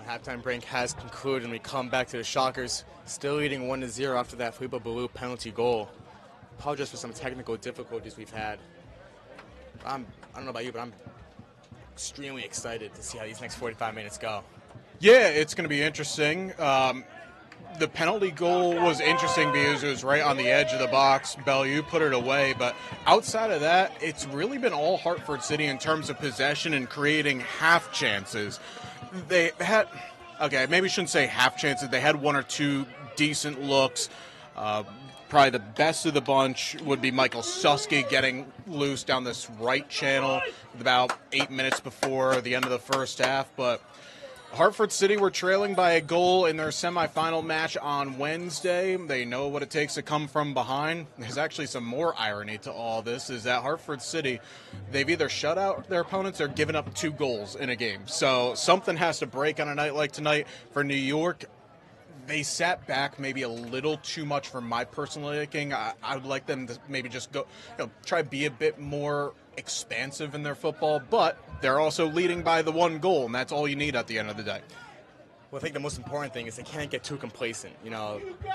Halftime break has concluded, and we come back to the Shockers, still leading 1-0 after that Filippo Baloo penalty goal. Apologize for some technical difficulties we've had. I don't know about you, but I'm extremely excited to see how these next 45 minutes go. Yeah, it's going to be interesting. The penalty goal was interesting because it was right on the edge of the box. Bellew put it away, but outside of that, it's really been all Hartford City in terms of possession and creating half chances. They had, okay, maybe shouldn't say half chances. They had one or two decent looks. Probably the best of the bunch would be Michael Susky getting loose down this right channel with about 8 minutes before the end of the first half, but Hartford City were trailing by a goal in their semifinal match on Wednesday. They know what it takes to come from behind. There's actually some more irony to all this, is that Hartford City, they've either shut out their opponents or given up 2 goals in a game. So something has to break on a night like tonight. For New York, they sat back maybe a little too much for my personal liking. I would like them to maybe just go, try to be a bit more expansive in their football, but they're also leading by the 1 goal, and that's all you need at the end of the day. Well, I think the most important thing is they can't get too complacent.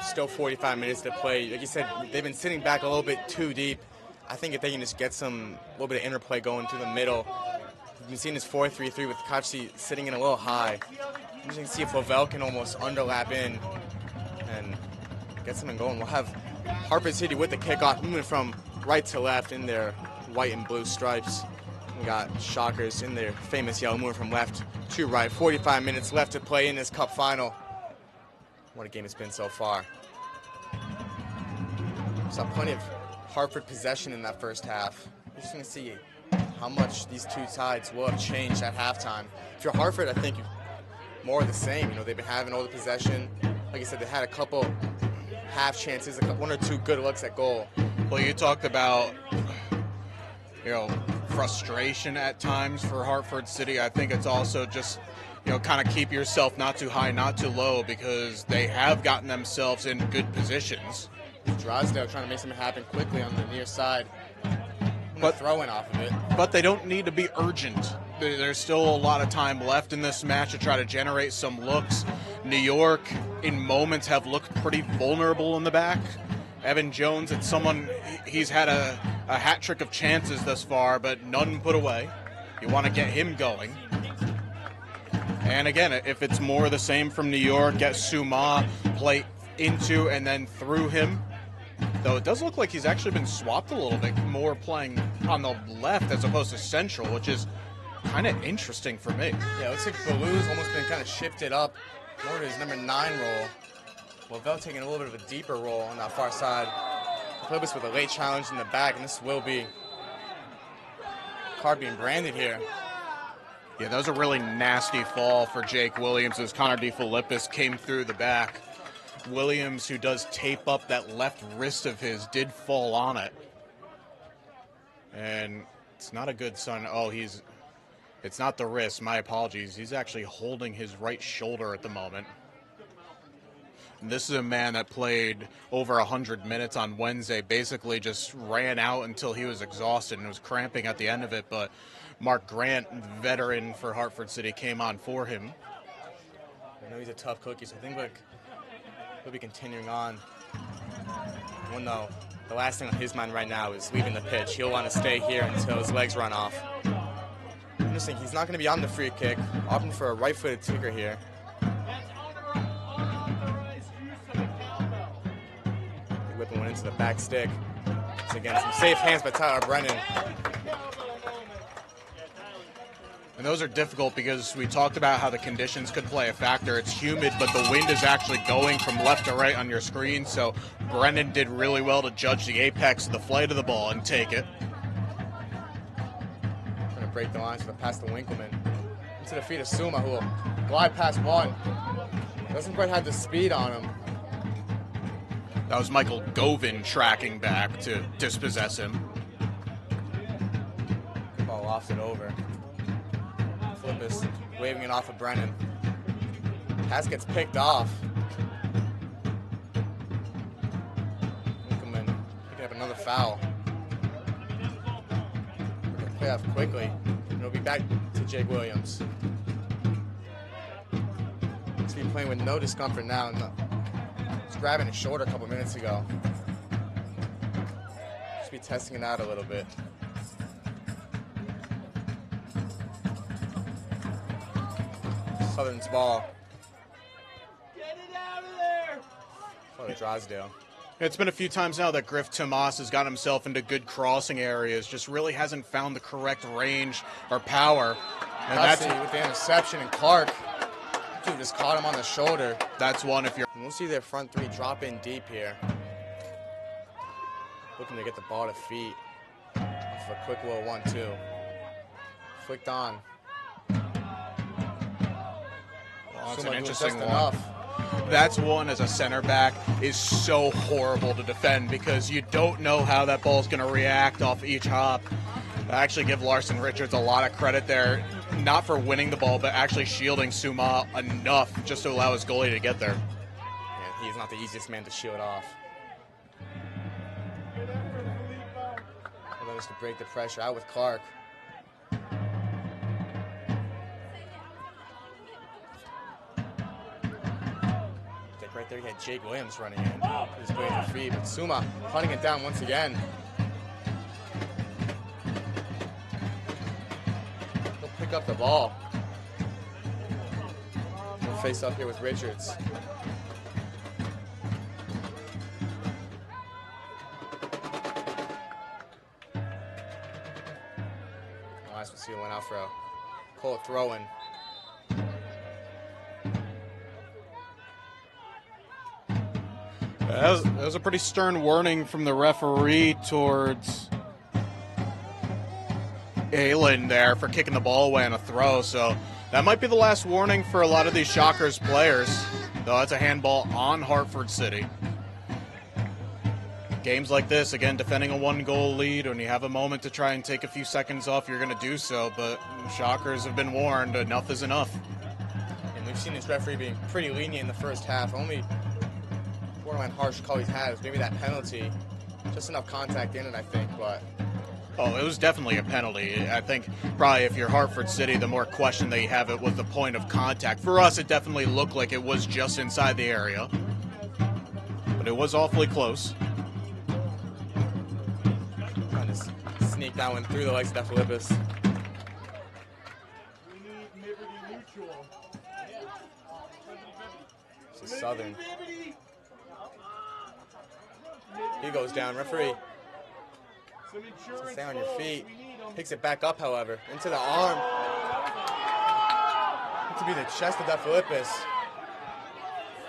Still 45 minutes to play. Like you said, they've been sitting back a little bit too deep. I think if they can just get a little bit of interplay going through the middle. You've been seeing this 4-3-3 with Kachi sitting in a little high. You can see if Lavelle can almost underlap in and get something going. We'll have Hartford City with the kickoff, moving from right to left in their white and blue stripes. We got Shockers in their famous yellow, moving from left to right. 45 minutes left to play in this cup final. What a game it's been so far. Saw plenty of Hartford possession in that first half. We're just going to see how much these two sides will have changed at halftime. If you're Hartford, I think more of the same. They've been having all the possession. Like I said, they had a couple half chances, 1 or 2 good looks at goal. Well, you talked about, frustration at times for Hartford City. I think it's also just, kind of keep yourself not too high, not too low, because they have gotten themselves in good positions. Drysdale trying to make something happen quickly on the near side. But throwing off of it. But they don't need to be urgent. There's still a lot of time left in this match to try to generate some looks. New York, in moments, have looked pretty vulnerable in the back. Evan Jones, it's someone, he's had a hat trick of chances thus far, but none put away. You want to get him going. And again, if it's more of the same from New York, get Suma, play into and then through him. Though it does look like he's actually been swapped a little bit more, playing on the left as opposed to central, which is kind of interesting for me. Yeah, it looks like Baloo's almost been kind of shifted up more to his number 9 role. Lavelle taking a little bit of a deeper role on that far side. Clippus with a late challenge in the back, and this will be card being branded here. Yeah, that was a really nasty fall for Jake Williams as Connor DeFilippis came through the back. Williams, who does tape up that left wrist of his, did fall on it. And it's not a good sign. Oh, it's not the wrist. My apologies. He's actually holding his right shoulder at the moment. And this is a man that played over 100 minutes on Wednesday, basically just ran out until he was exhausted and was cramping at the end of it. But Mark Grant, veteran for Hartford City, came on for him. I know he's a tough cookie, so I think he'll be continuing on. Well, no, the last thing on his mind right now is leaving the pitch. He'll want to stay here until his legs run off. Interesting, he's not going to be on the free kick. Opting for a right-footed kicker here. Whipping one into the back stick. So again, some safe hands by Tyler Brennan. And those are difficult because we talked about how the conditions could play a factor. It's humid, but the wind is actually going from left to right on your screen. So Brennan did really well to judge the apex of the flight of the ball and take it. Trying to break the lines for the pass to Winkleman. Into the feet of Suma, who will glide past one. Doesn't quite have the speed on him. That was Michael Govin tracking back to dispossess him. The ball lofted over. Flippus waving it off of Brennan. Pass gets picked off. Winkleman picking up another foul. We're going to play off quickly. And it'll be back to Jake Williams. He's playing with no discomfort now. No. He's grabbing his shoulder a couple minutes ago. Just be testing it out a little bit. Southern's ball. Get it out of there! For Drysdale. It's been a few times now that Griff Tomas has gotten himself into good crossing areas, just really hasn't found the correct range or power. And that's with the interception, and Clark just caught him on the shoulder. That's one if you're... And we'll see their front three drop in deep here. Looking to get the ball to feet. Off a quick little 1-2. Flicked on. Well, that's an interesting one. That's one as a center back is so horrible to defend because you don't know how that ball's going to react off each hop. I actually give Larson Richards a lot of credit there, not for winning the ball, but actually shielding Suma enough just to allow his goalie to get there. Yeah, he's not the easiest man to shield off. Allows to break the pressure out with Clark. Right there, you had Jake Williams running in. He's going for free, but Suma hunting it down once again. He'll pick up the ball. He'll face up here with Richards. Last one, see went out for a cold throw-in. That was a pretty stern warning from the referee towards Aylin there for kicking the ball away on a throw. So that might be the last warning for a lot of these Shockers players. Though that's a handball on Hartford City. Games like this, again, defending a one-goal lead, when you have a moment to try and take a few seconds off, you're going to do so. But Shockers have been warned, enough is enough. And we've seen this referee being pretty lenient in the first half. Only borderline harsh call he's had is maybe that penalty. Just enough contact in it, I think, but... Oh, it was definitely a penalty. I think probably if you're Hartford City, the more question that you have it was the point of contact. For us, it definitely looked like it was just inside the area. But it was awfully close. Trying to sneak that one through the legs of Philippus. We need Liberty neutral. This is Southern. He goes down, referee. So stay on your feet. Picks it back up, however, into the arm. To be the chest of Philippus.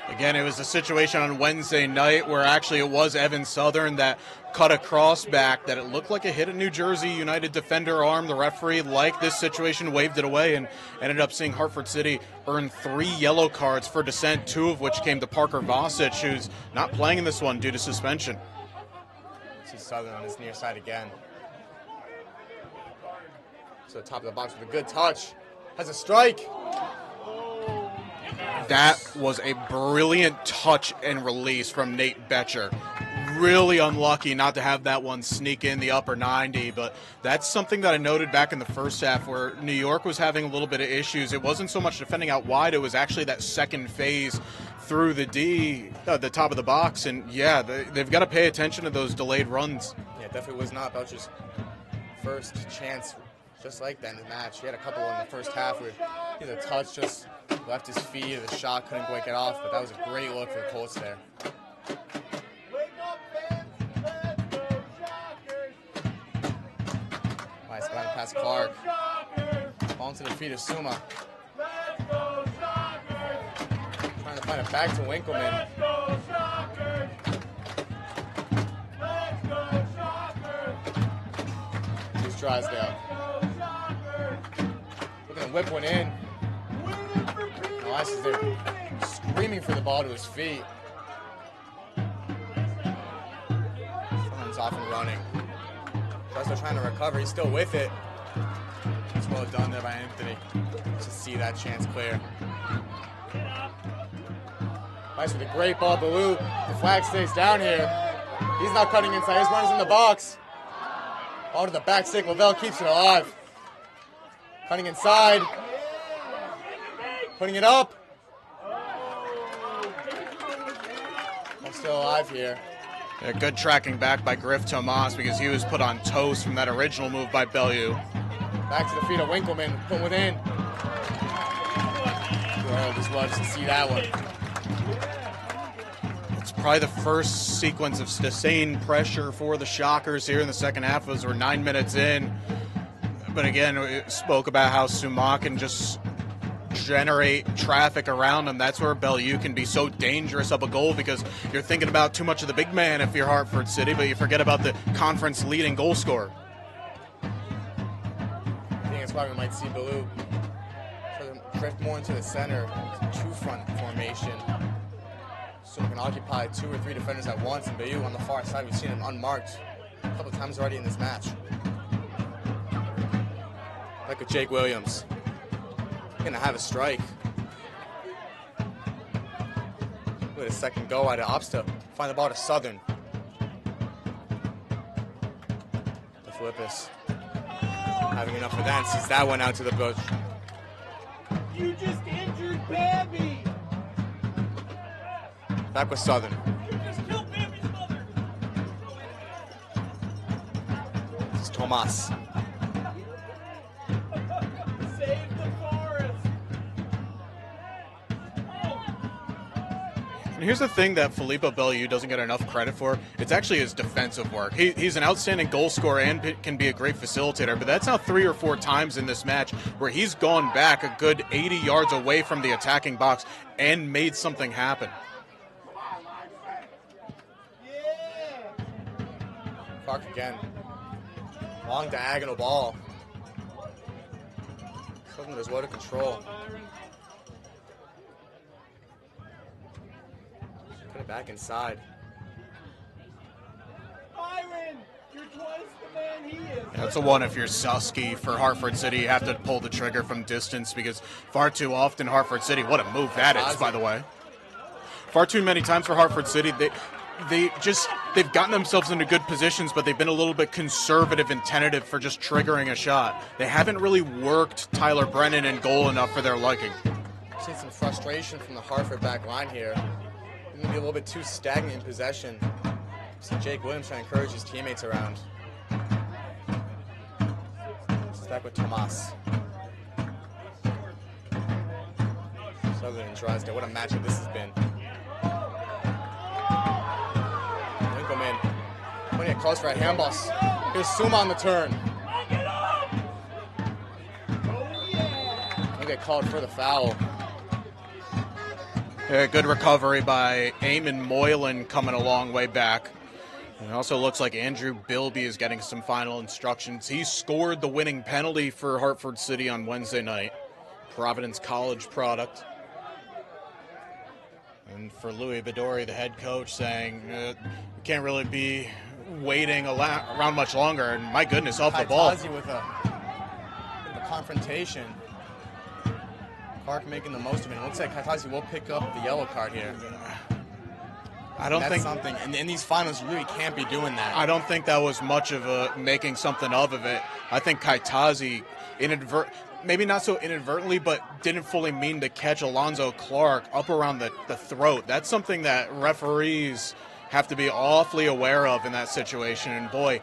Again, it was a situation on Wednesday night where actually it was Evan Southern that cut a cross back that it looked like it hit a New Jersey United defender arm. The referee, like this situation, waved it away and ended up seeing Hartford City earn 3 yellow cards for dissent, 2 of which came to Parker Vosic, who's not playing in this one due to suspension. See Southern on his near side again. To the top of the box with a good touch. Has a strike. That was a brilliant touch and release from Nate Betcher. Really unlucky not to have that one sneak in the upper 90, but that's something that I noted back in the first half where New York was having a little bit of issues. It wasn't so much defending out wide, it was actually that second phase through the the top of the box, and yeah, they've got to pay attention to those delayed runs. Yeah, definitely was not Belcher's first chance just like that in the match. He had a couple in the first half where he had a touch, just left his feet, or the shot couldn't quite get off, but that was a great look for the Colts there. Nice ground pass Clark. Ball into the feet of Suma. Trying to find it back to Winkleman. Here's Drysdale. Looking to whip one in. Elias is there screaming for the ball to his feet. Someone's off and running. Drysdale trying to recover. He's still with it. It's well done there by Anthony to see that chance clear. Nice with a great ball, Baloo. The flag stays down here. He's not cutting inside. His runner's in the box. Ball to the back stick. Lavelle keeps it alive. Cutting inside. Putting it up. I'm still alive here. A good tracking back by Griff Tomas because he was put on toast from that original move by Bellew. Back to the feet of Winkleman, put within. Well, just love to see that one. It's probably the first sequence of sustained pressure for the Shockers here in the second half as we're 9 minutes in. But again, we spoke about how Sumac can just generate traffic around him. That's where Bellew can be so dangerous up a goal because you're thinking about too much of the big man if you're Hartford City, but you forget about the conference leading goal scorer. I think that's why we might see Bellew drift more into the center, two-front formation, so we can occupy 2 or 3 defenders at once. And Bellew on the far side, we've seen him unmarked a couple of times already in this match. Like with Jake Williams. Gonna have a strike. With a second go at Opsta. Find the ball to Southern. The Flippus. Having enough of that, sees that one out to the bush. You just injured Babby. Back with Southern. You just killed Babby's mother. This is Tomas. Save the forest. And here's the thing that Filippo Bellew doesn't get enough credit for. It's actually his defensive work. He's an outstanding goal scorer and can be a great facilitator, but that's now 3 or 4 times in this match where he's gone back a good 80 yards away from the attacking box and made something happen. Clark again. Long diagonal ball. Southern does well to control. Put it back inside. Byron, you're twice the man he is. That's a one if you're Susky for Hartford City. You have to pull the trigger from distance because far too often Hartford City, what a move that is, by the way. Far too many times for Hartford City, they've gotten themselves into good positions, but they've been a little bit conservative and tentative for just triggering a shot. They haven't really worked Tyler Brennan in goal enough for their liking. Seen some frustration from the Hartford back line here. They're going to be a little bit too stagnant in possession. See Jake Williams trying to encourage his teammates around. Back with Tomas. Southern and Drysdale. What a matchup this has been. Winkleman putting it close for a handball. Here's Suma on the turn. He'll get called for the foul. Yeah, good recovery by Eamon Moylan coming a long way back. It also looks like Andrew Bilby is getting some final instructions. He scored the winning penalty for Hartford City on Wednesday night. Providence College product. And for Louis Bedori, the head coach, saying, we can't really be waiting around much longer. And my goodness, off the ball. With a confrontation. Clark making the most of it. It looks like Kaitazi will pick up the yellow card here. I don't think something. And in these finals, you really can't be doing that. I don't think that was much of a making something of it. I think Kaitazi maybe not so inadvertently, but didn't fully mean to catch Alonzo Clark up around the throat. That's something that referees have to be awfully aware of in that situation. And boy,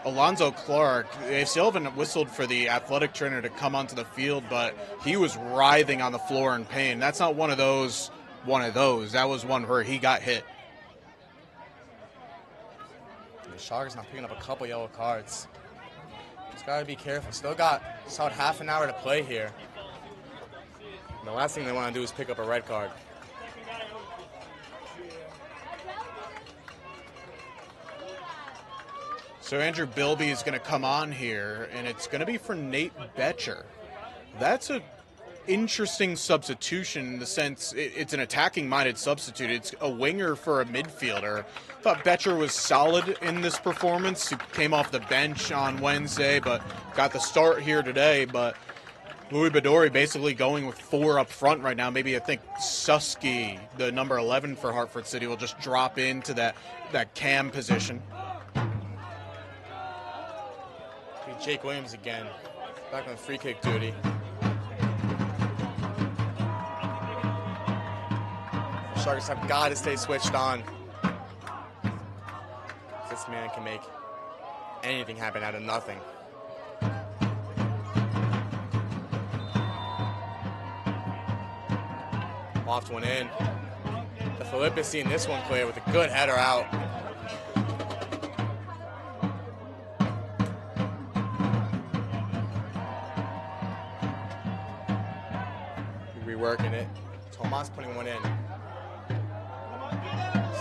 Alonzo Clark, they still haven't whistled for the athletic trainer to come onto the field, but he was writhing on the floor in pain. That's not one of those. That was one where he got hit. The Shockers not picking up a couple yellow cards. Just got to be careful. Still got about half an hour to play here. And the last thing they want to do is pick up a red card. So Andrew Bilby is going to come on here, and it's going to be for Nate Betcher. That's a interesting substitution in the sense it's an attacking-minded substitute. It's a winger for a midfielder. I thought Betcher was solid in this performance. He came off the bench on Wednesday, but got the start here today. But Louis Bedori basically going with 4 up front right now. Maybe I think Susky, the number 11 for Hartford City, will just drop into that cam position. Jake Williams again, back on free kick duty. Sharks have got to stay switched on. this man can make anything happen out of nothing. Loft one in. The Philippus seeing this one clear with a good header out. Reworking it. Tomas putting one in.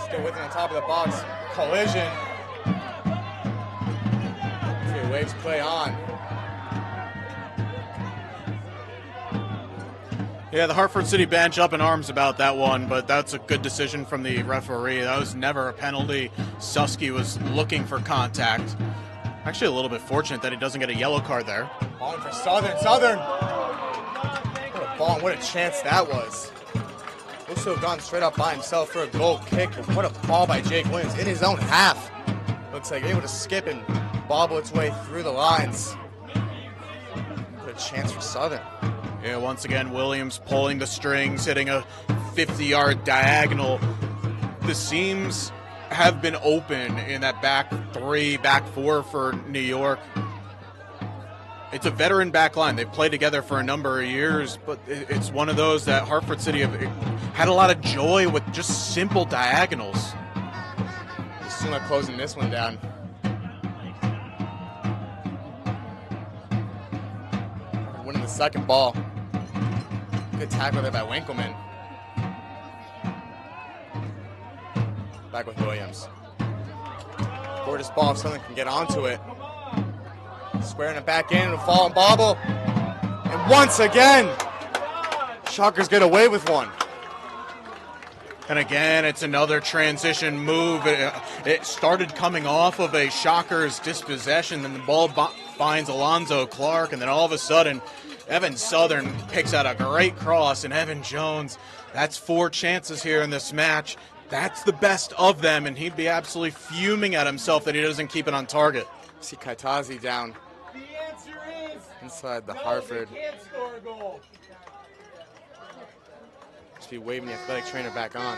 Still with it on top of the box. Collision. Okay, Waves play on. Yeah, the Hartford City bench up in arms about that one, but that's a good decision from the referee. That was never a penalty. Susky was looking for contact. Actually a little bit fortunate that he doesn't get a yellow card there. Balling for Southern. Southern! What a ball, what a chance that was. Looks to have gone straight up by himself for a goal kick. What a ball by Jake Williams in his own half. Looks like able to skip and bobble its way through the lines. What a chance for Southern. Yeah, once again, Williams pulling the strings, hitting a 50-yard diagonal. The seams have been open in that back three, back four for New York. It's a veteran back line. They've played together for a number of years, but it's one of those that Hartford City have had a lot of joy with just simple diagonals. Just soon like closing this one down. Winning the second ball. Good tackle there by Winkleman. Back with Williams. Gorgeous ball if Southern can get onto it. Squaring it back in, it'll fall and bobble. And once again, Shockers get away with one. And again, it's another transition move. It started coming off of a Shockers dispossession, then the ball finds Alonzo Clark, and then all of a sudden, Evan Southern picks out a great cross, and Evan Jones, that's 4 chances here in this match. That's the best of them, and he'd be absolutely fuming at himself that he doesn't keep it on target. See Kaitazi down The answer is inside the no, Hartford. they can't score a goal. Just be waving the athletic trainer back on.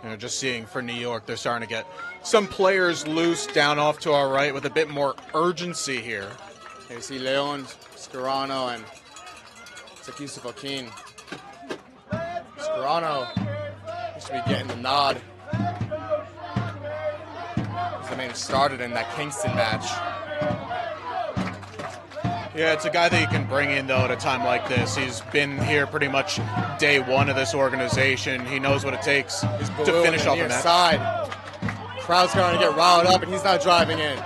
You know, just seeing for New York, they're starting to get some players loose down off to our right with a bit more urgency here. Here you see Leon, Scarano, and Yusuf Akin. Scarano should be getting the nod. He's the man who started in that Kingston match. Yeah, it's a guy that you can bring in, though, at a time like this. He's been here pretty much day one of this organization. He knows what it takes to finish off the match. Side. Crowd's going to get riled up, and he's not driving in.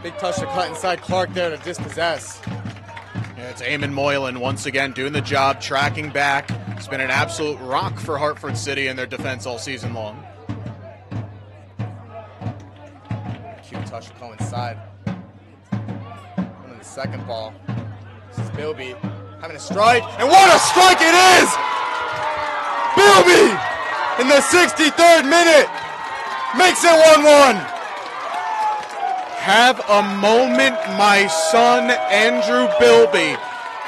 Big touch to cut inside Clark there to dispossess. Yeah, it's Eamon Moylan once again doing the job, tracking back. It's been an absolute rock for Hartford City in their defense all season long. Cute touch to go inside. The second ball. This is Bilby having a strike, and what a strike it is! Bilby in the 63rd minute makes it 1-1. Have a moment, my son, Andrew Bilby,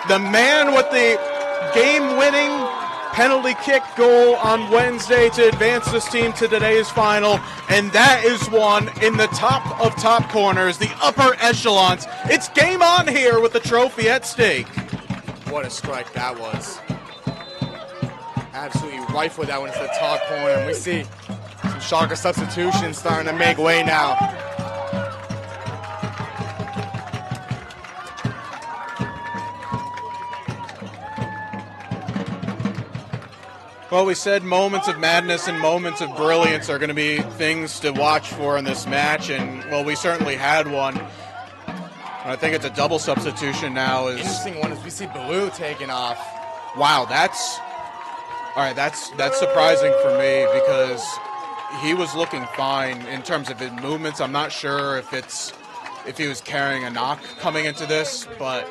the man with the game-winning penalty kick goal on Wednesday to advance this team to today's final, and that is one in the top of top corners, the upper echelons. It's game on here with the trophy at stake. What a strike that was. Absolutely rifled that one into the top corner, and we see some Shocker substitutions starting to make way now. Well, we said moments of madness and moments of brilliance are going to be things to watch for in this match, and, well, we certainly had one. And I think it's a double substitution now. Interesting one is we see Blue taking off. Wow, that's surprising for me because he was looking fine in terms of his movements. I'm not sure if he was carrying a knock coming into this, but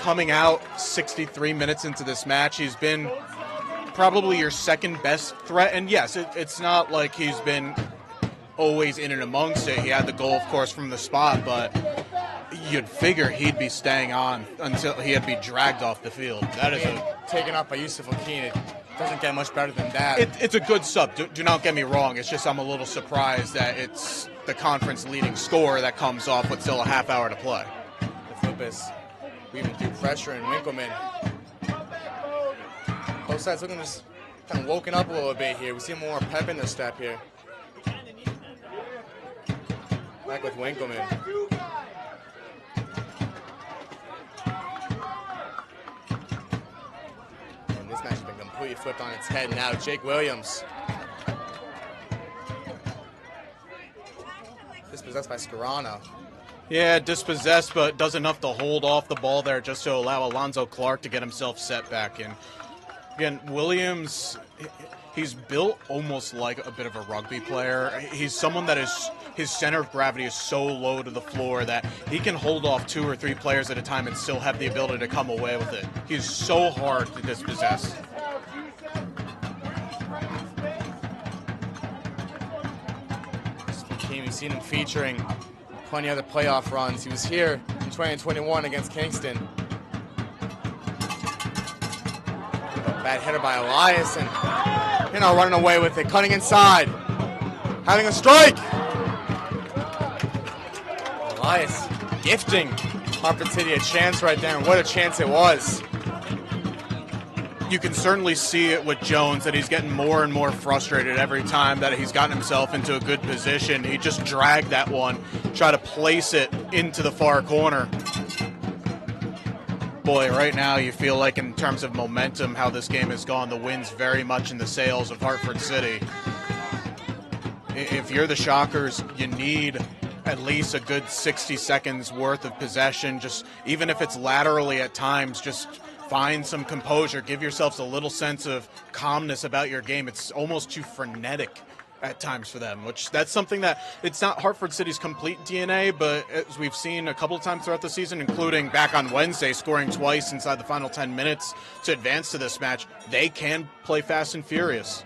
coming out 63 minutes into this match, he's been probably your second best threat. And yes, it's not like he's been always in and amongst it. He had the goal, of course, from the spot, but you'd figure he'd be staying on until he'd be dragged off the field. That is taken off by Yusuf Akin. It doesn't get much better than that. It's a good sub. Do not get me wrong. It's just I'm a little surprised that the conference leading scorer that comes off with still a half hour to play. The flip is weaving through pressure, and Winkleman. Both sides looking just kind of woken up a little bit here. We see more pep in their step here. Back with Winkleman. And this match has been completely flipped on its head now. Jake Williams. Dispossessed by Scarano. Yeah, dispossessed, but does enough to hold off the ball there just to allow Alonzo Clark to get himself set back in. Again, Williams, he's built almost like a bit of a rugby player. He's someone that is, his center of gravity is so low to the floor that he can hold off 2 or 3 players at a time and still have the ability to come away with it. He's so hard to dispossess. We've seen him featuring plenty of other playoff runs. He was here in 2021 against Kingston. A bad header by Elias, and running away with it, cutting inside, having a strike. Elias gifting Hartford City a chance right there, and what a chance it was. You can certainly see it with Jones that he's getting more and more frustrated every time that he's gotten himself into a good position. He just dragged that one, try to place it into the far corner. Boy, right now you feel like in terms of momentum, how this game has gone, the wind's very much in the sails of Hartford City. If you're the Shockers, you need at least a good 60 seconds worth of possession, just even if it's laterally at times, just find some composure, give yourselves a little sense of calmness about your game. It's almost too frenetic at times for them, which that's something that it's not Hartford City's complete DNA, but as we've seen a couple of times throughout the season, including back on Wednesday, scoring twice inside the final 10 minutes to advance to this match, they can play fast and furious.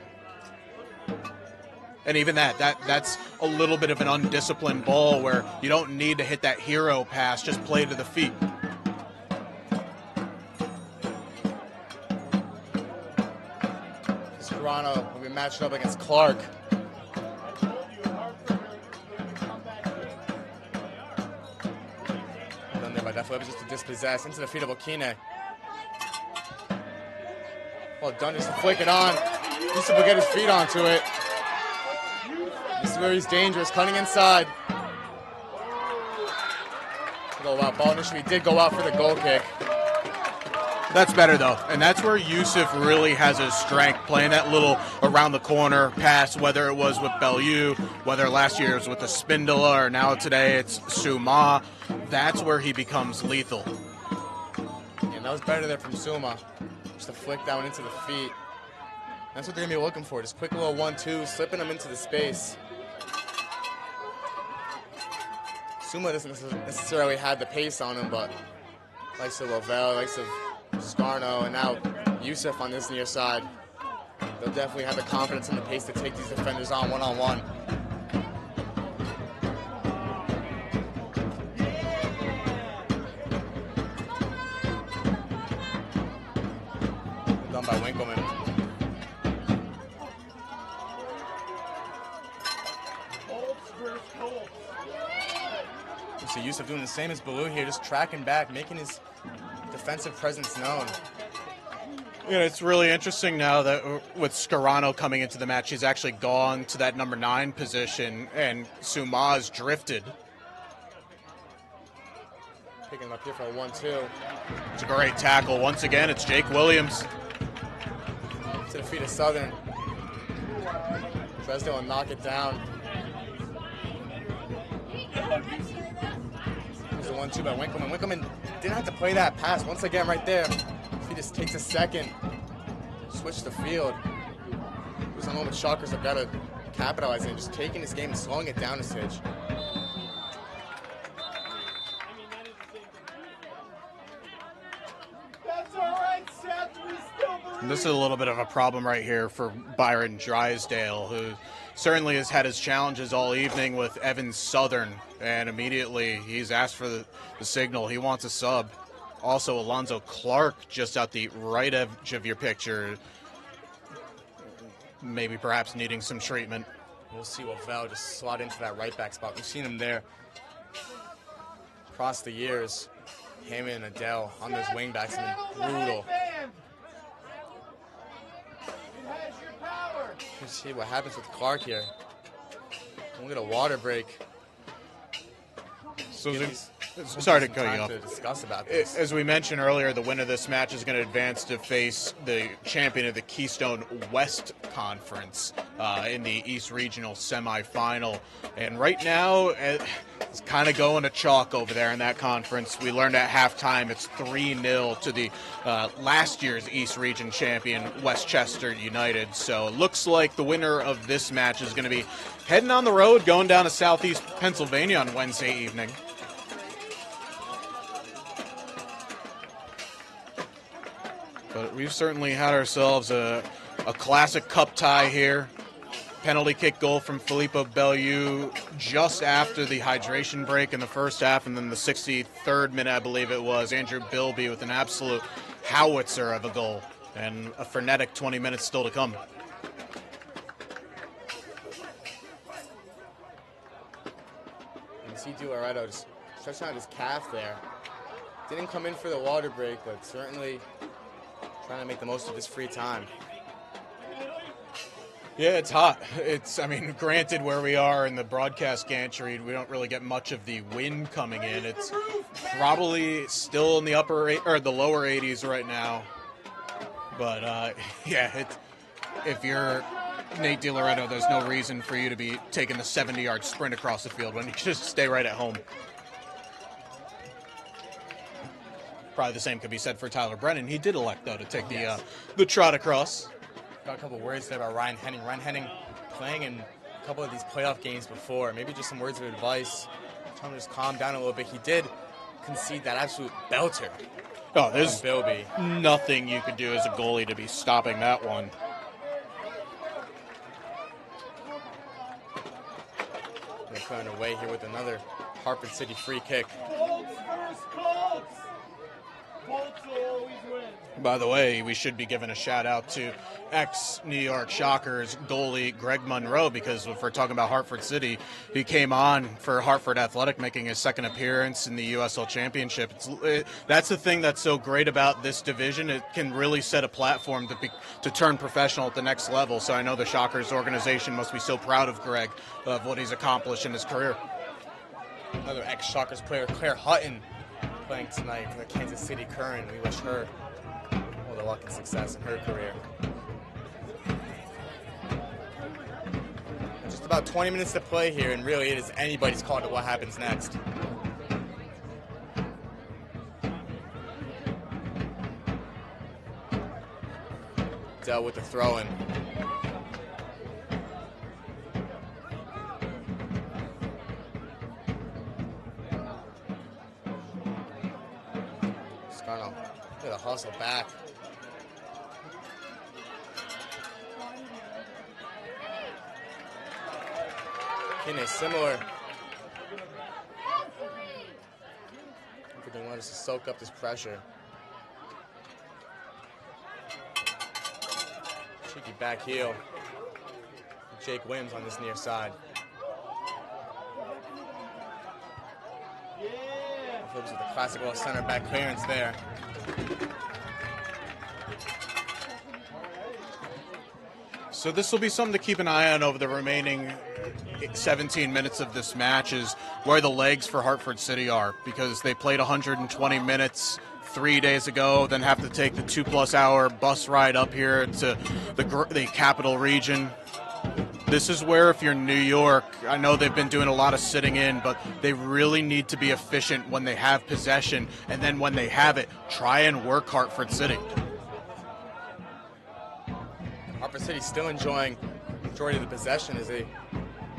And even that's a little bit of an undisciplined ball where you don't need to hit that hero pass, just play to the feet. Scarano will be matched up against Clark. Done there by Defleb, just to dispossess into the feet of Okine. Well done, just to flick it on. Yusuf will get his feet onto it. This is where he's dangerous, cutting inside. Go out. Ball initially did go out for the goal kick. That's better, though, and that's where Yusuf really has his strength, playing that little around-the-corner pass, whether it was with Bellew, whether last year it was with the Spindola, or now today it's Suma. That's where he becomes lethal. Yeah, that was better there from Suma. Just a flick down into the feet. That's what they're going to be looking for, just quick little 1-2, slipping them into the space. Suma doesn't necessarily have the pace on him, but likes of Lovell, likes of Scarno, and now Yusuf on this near side. They'll definitely have the confidence and the pace to take these defenders on one-on-one. Done by Winkleman. So Yusuf doing the same as Bellew here, just tracking back, making his defensive presence known. Yeah, it's really interesting now that with Scarano coming into the match, he's actually gone to that number 9 position, and Suma's drifted. Picking him up here for a 1-2. It's a great tackle. Once again, it's Jake Williams. To the feet of Southern. Dresden will knock it down. There's a 1-2 by Winkleman. Winkleman didn't have to play that pass. Once again, right there. If he just takes a second, switch the field. There's a moment Shockers have got to capitalize on, just taking this game and slowing it down a smidge. That's all right, Seth. We still believe. This is a little bit of a problem right here for Byron Drysdale, who certainly has had his challenges all evening with Evan Southern, and immediately he's asked for the signal. He wants a sub. Also, Alonzo Clark just at the right edge of your picture, maybe perhaps needing some treatment. We'll see Lavelle just slot into that right back spot. We've seen him there across the years. Him and Adele on those wing backs have been brutal. Let's see what happens with Clark here. We'll get a water break. So sorry to cut you off. To discuss about this. As we mentioned earlier, the winner of this match is going to advance to face the champion of the Keystone West Conference in the East Regional semifinal. And right now, it's kind of going to chalk over there in that conference. We learned at halftime it's 3-0 to the last year's East Region champion, Westchester United. So it looks like the winner of this match is going to be heading on the road, going down to Southeast Pennsylvania on Wednesday evening. But we've certainly had ourselves a classic cup tie here. Penalty kick goal from Filippo Bellew just after the hydration break in the first half, and then the 63rd minute, I believe it was, Andrew Bilby with an absolute howitzer of a goal, and a frenetic 20 minutes still to come. You see Loretto just stretching out his calf there. Didn't come in for the water break, but certainly trying to make the most of his free time. Yeah, it's hot. Granted, where we are in the broadcast gantry, we don't really get much of the wind coming in. It's probably still in the the lower 80s right now. But if you're Nate DiLoretto, there's no reason for you to be taking the 70-yard sprint across the field when you just stay right at home. Probably the same could be said for Tyler Brennan. He did elect, though, to take the trot across. Got a couple words there about Ryan Henning. Ryan Henning playing in a couple of these playoff games before. Maybe just some words of advice. Tell him to just calm down a little bit. He did concede that absolute belter. Oh, there's Bilby. Nothing you could do as a goalie to be stopping that one. They're putting away here with another Hartford City free kick. Colts first, Colts! Colts will always win. By the way, we should be giving a shout out to ex-New York Shockers goalie Greg Monroe, because if we're talking about Hartford City, he came on for Hartford Athletic, making his second appearance in the USL Championship. That's the thing that's so great about this division. It can really set a platform to turn professional at the next level. So I know the Shockers organization must be so proud of Greg, of what he's accomplished in his career. Another ex-Shockers player, Claire Hutton, playing tonight for the Kansas City Current. We wish her all the luck and success in her career. Just about 20 minutes to play here, and really it is anybody's call to what happens next. Dell with the throw-in. Look at the hustle back. Getting a similar. Everything wants to soak up this pressure. Cheeky back heel. Jake Williams on this near side. Phillips with the classic little center back clearance there. So this will be something to keep an eye on over the remaining 17 minutes of this match, is where the legs for Hartford City are, because they played 120 minutes 3 days ago, then have to take the 2+ hour bus ride up here to the capital region. This is where, if you're New York, I know they've been doing a lot of sitting in, but they really need to be efficient when they have possession, and then when they have it, try and work Hartford City. Hartford City still enjoying the majority of the possession as they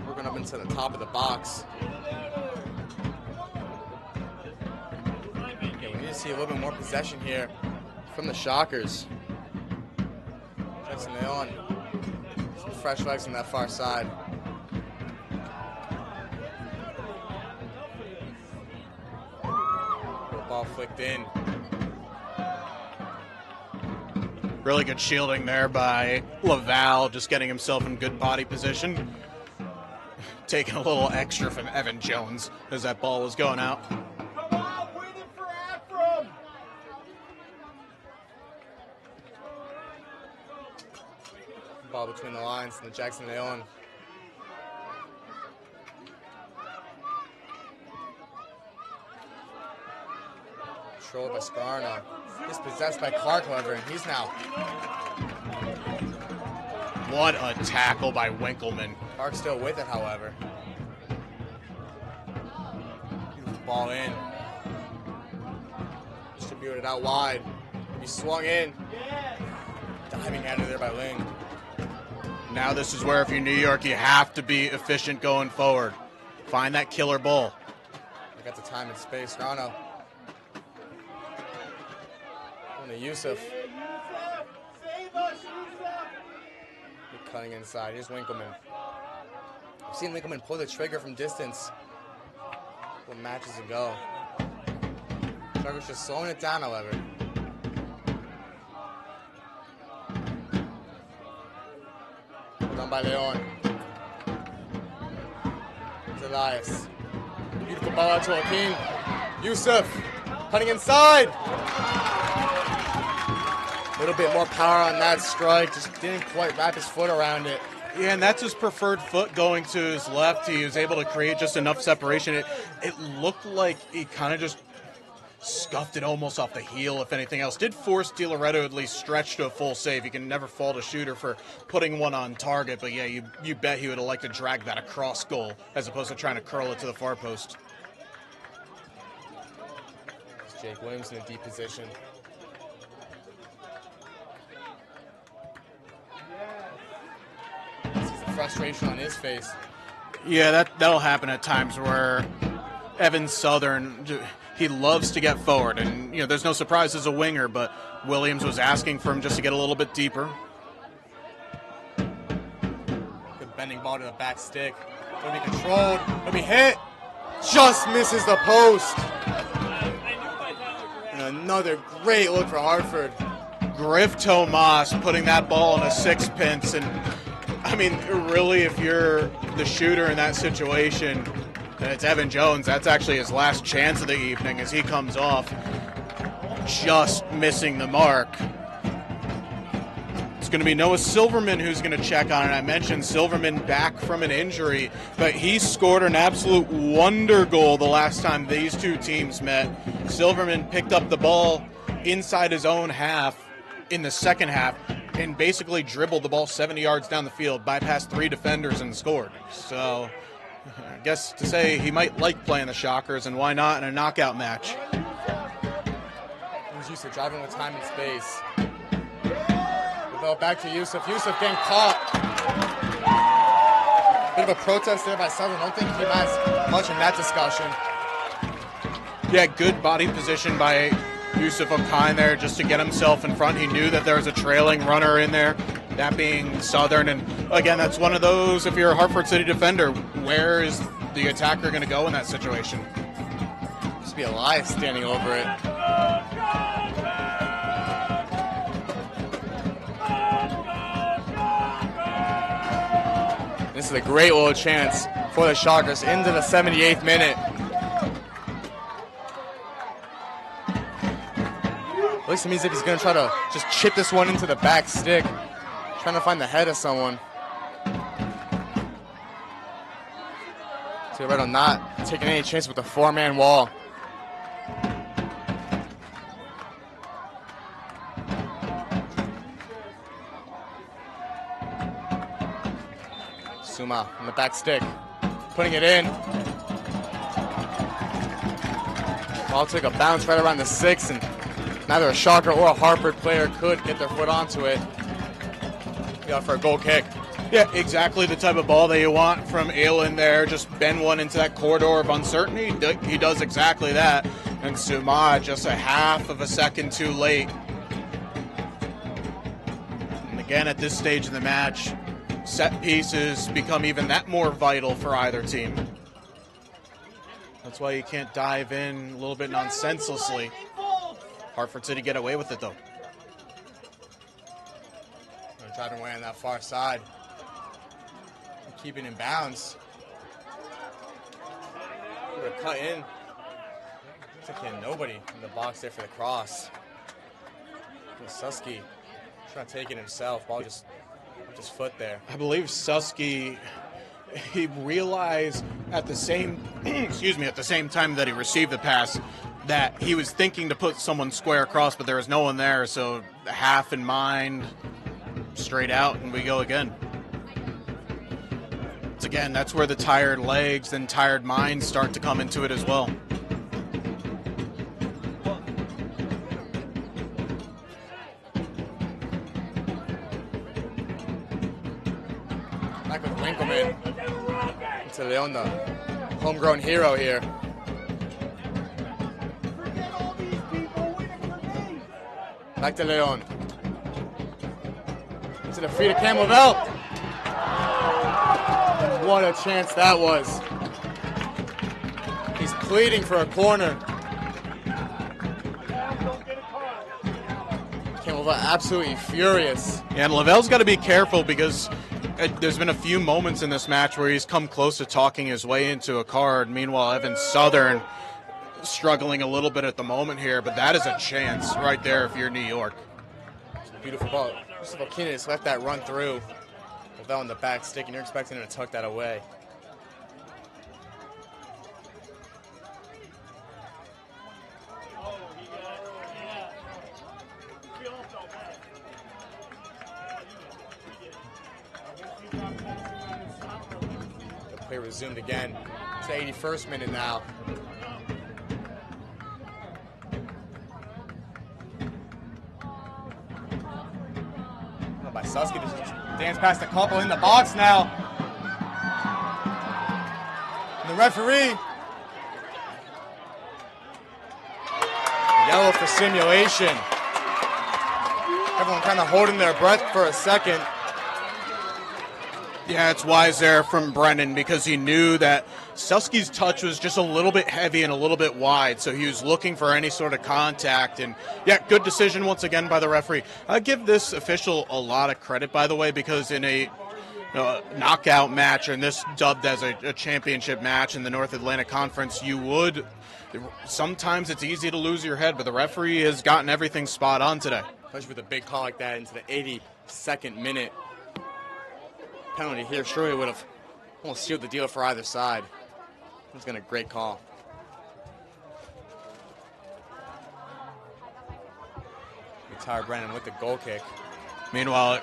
working up into the top of the box. Yeah, we need to see a little bit more possession here from the Shockers. Jackson Leon, some fresh legs on that far side. Ball flicked in. Really good shielding there by Laval, just getting himself in good body position. taking a little extra from Evan Jones as that ball was going out. Come on, win it for Akron. Ball between the lines and the Jackson Leon. Controlled by Scarno. He's possessed by Clark, however, and he's now. What a tackle by Winkleman. Clark's still with it, however. Beautiful ball in. Distributed out wide. He swung in. Diving out of there by Ling. Now this is where, if you're New York, you have to be efficient going forward. Find that killer ball. They got the time and space. Scarno. On to Yusuf. Save us, Yusuf. Cutting inside. Here's Winkleman. I've seen Winkleman pull the trigger from distance. What matches and go. Trigger's just slowing it down, however. Done by Leon. It's Elias. Beautiful ball out to Hakeem. Yusuf cutting inside. A little bit more power on that strike. Just didn't quite wrap his foot around it. Yeah, and that's his preferred foot going to his left. He was able to create just enough separation. It looked like he kind of just scuffed it almost off the heel, if anything else. Did force Di Loretto at least stretch to a full save. You can never fault a shooter for putting one on target, but yeah, you bet he would have liked to drag that across goal as opposed to trying to curl it to the far post. It's Jake Williams in a deep position. Frustration on his face. Yeah, that'll happen at times where Evan Southern, he loves to get forward, and there's no surprise as a winger, but Williams was asking for him just to get a little bit deeper. Good bending ball to the back stick. Gonna be controlled. Gonna be hit. Just misses the post. And another great look for Hartford. Griff Tomas putting that ball in a sixpence, and I mean, really, if you're the shooter in that situation, and it's Evan Jones, that's actually his last chance of the evening as he comes off, just missing the mark. It's going to be Noah Silverman who's going to check on it. I mentioned Silverman back from an injury, but he scored an absolute wonder goal the last time these two teams met. Silverman picked up the ball inside his own half in the second half and basically dribbled the ball 70 yards down the field, bypassed 3 defenders, and scored. So I guess to say he might like playing the Shockers, and why not in a knockout match? He's used to driving with time and space. The ball back to Yusuf. Yusuf getting caught. Bit of a protest there by Southern. I don't think he has much in that discussion. Yeah, good body position by Yusuf Okine there just to get himself in front. He knew that there was a trailing runner in there, that being Southern. And again, that's one of those, if you're a Hartford City defender, where is the attacker going to go in that situation? Just be Elias standing over it. This is a great little chance for the Shockers into the 78th minute. At least it means that he's going to try to just chip this one into the back stick. Trying to find the head of someone. So Loretto not taking any chance with the 4-man wall. Suma on the back stick. Putting it in. Ball took a bounce right around the 6, and neither a Shocker or a Hartford player could get their foot onto it. Got for a goal kick. Yeah, exactly the type of ball that you want from Aylin there. Just bend one into that corridor of uncertainty. He does exactly that. And Suma just a half of a second too late. And again, at this stage of the match, set pieces become even that more vital for either team. That's why you can't dive in a little bit nonsenselessly. Hartford City get away with it, though. Driving away on that far side. Keeping in bounds. Able to cut in. Looks like he had nobody in the box there for the cross. Susky trying to take it himself. Ball just off his foot there. I believe Susky, he realized at the same at the same time that he received the pass that he was thinking to put someone square across, but there was no one there, so half in mind, straight out, and we go again. It's again, that's where the tired legs and tired minds start to come into it as well. Back with Winkleman. Into Leon, the homegrown hero here. Back to Leon. To the feet of Cam Lavelle. What a chance that was. He's pleading for a corner. Cam Lavelle absolutely furious. Yeah, and Lavelle's got to be careful because there's been a few moments in this match where he's come close to talking his way into a card. Meanwhile, Evan Southern struggling a little bit at the moment here, but that is a chance right there if you're New York. Beautiful ball. Christopher Keenan just let that run through. Lavelle in the back stick, and you're expecting him to tuck that away. The play resumed again. It's the 81st minute now. By Susky, just dance past a couple in the box now. And the referee. Yellow for simulation. Everyone kind of holding their breath for a second. Yeah, it's wise there from Brennan because he knew that Susky's touch was just a little bit heavy and a little bit wide, so he was looking for any sort of contact. And, yeah, good decision once again by the referee. I give this official a lot of credit, by the way, because in a knockout match, and this dubbed as a championship match in the North Atlantic Conference, sometimes it's easy to lose your head, but the referee has gotten everything spot on today. Especially with a big call like that into the 82nd minute. Penalty here surely would have almost sealed the deal for either side. It's been a great call. Tyler Brennan with the goal kick. Meanwhile,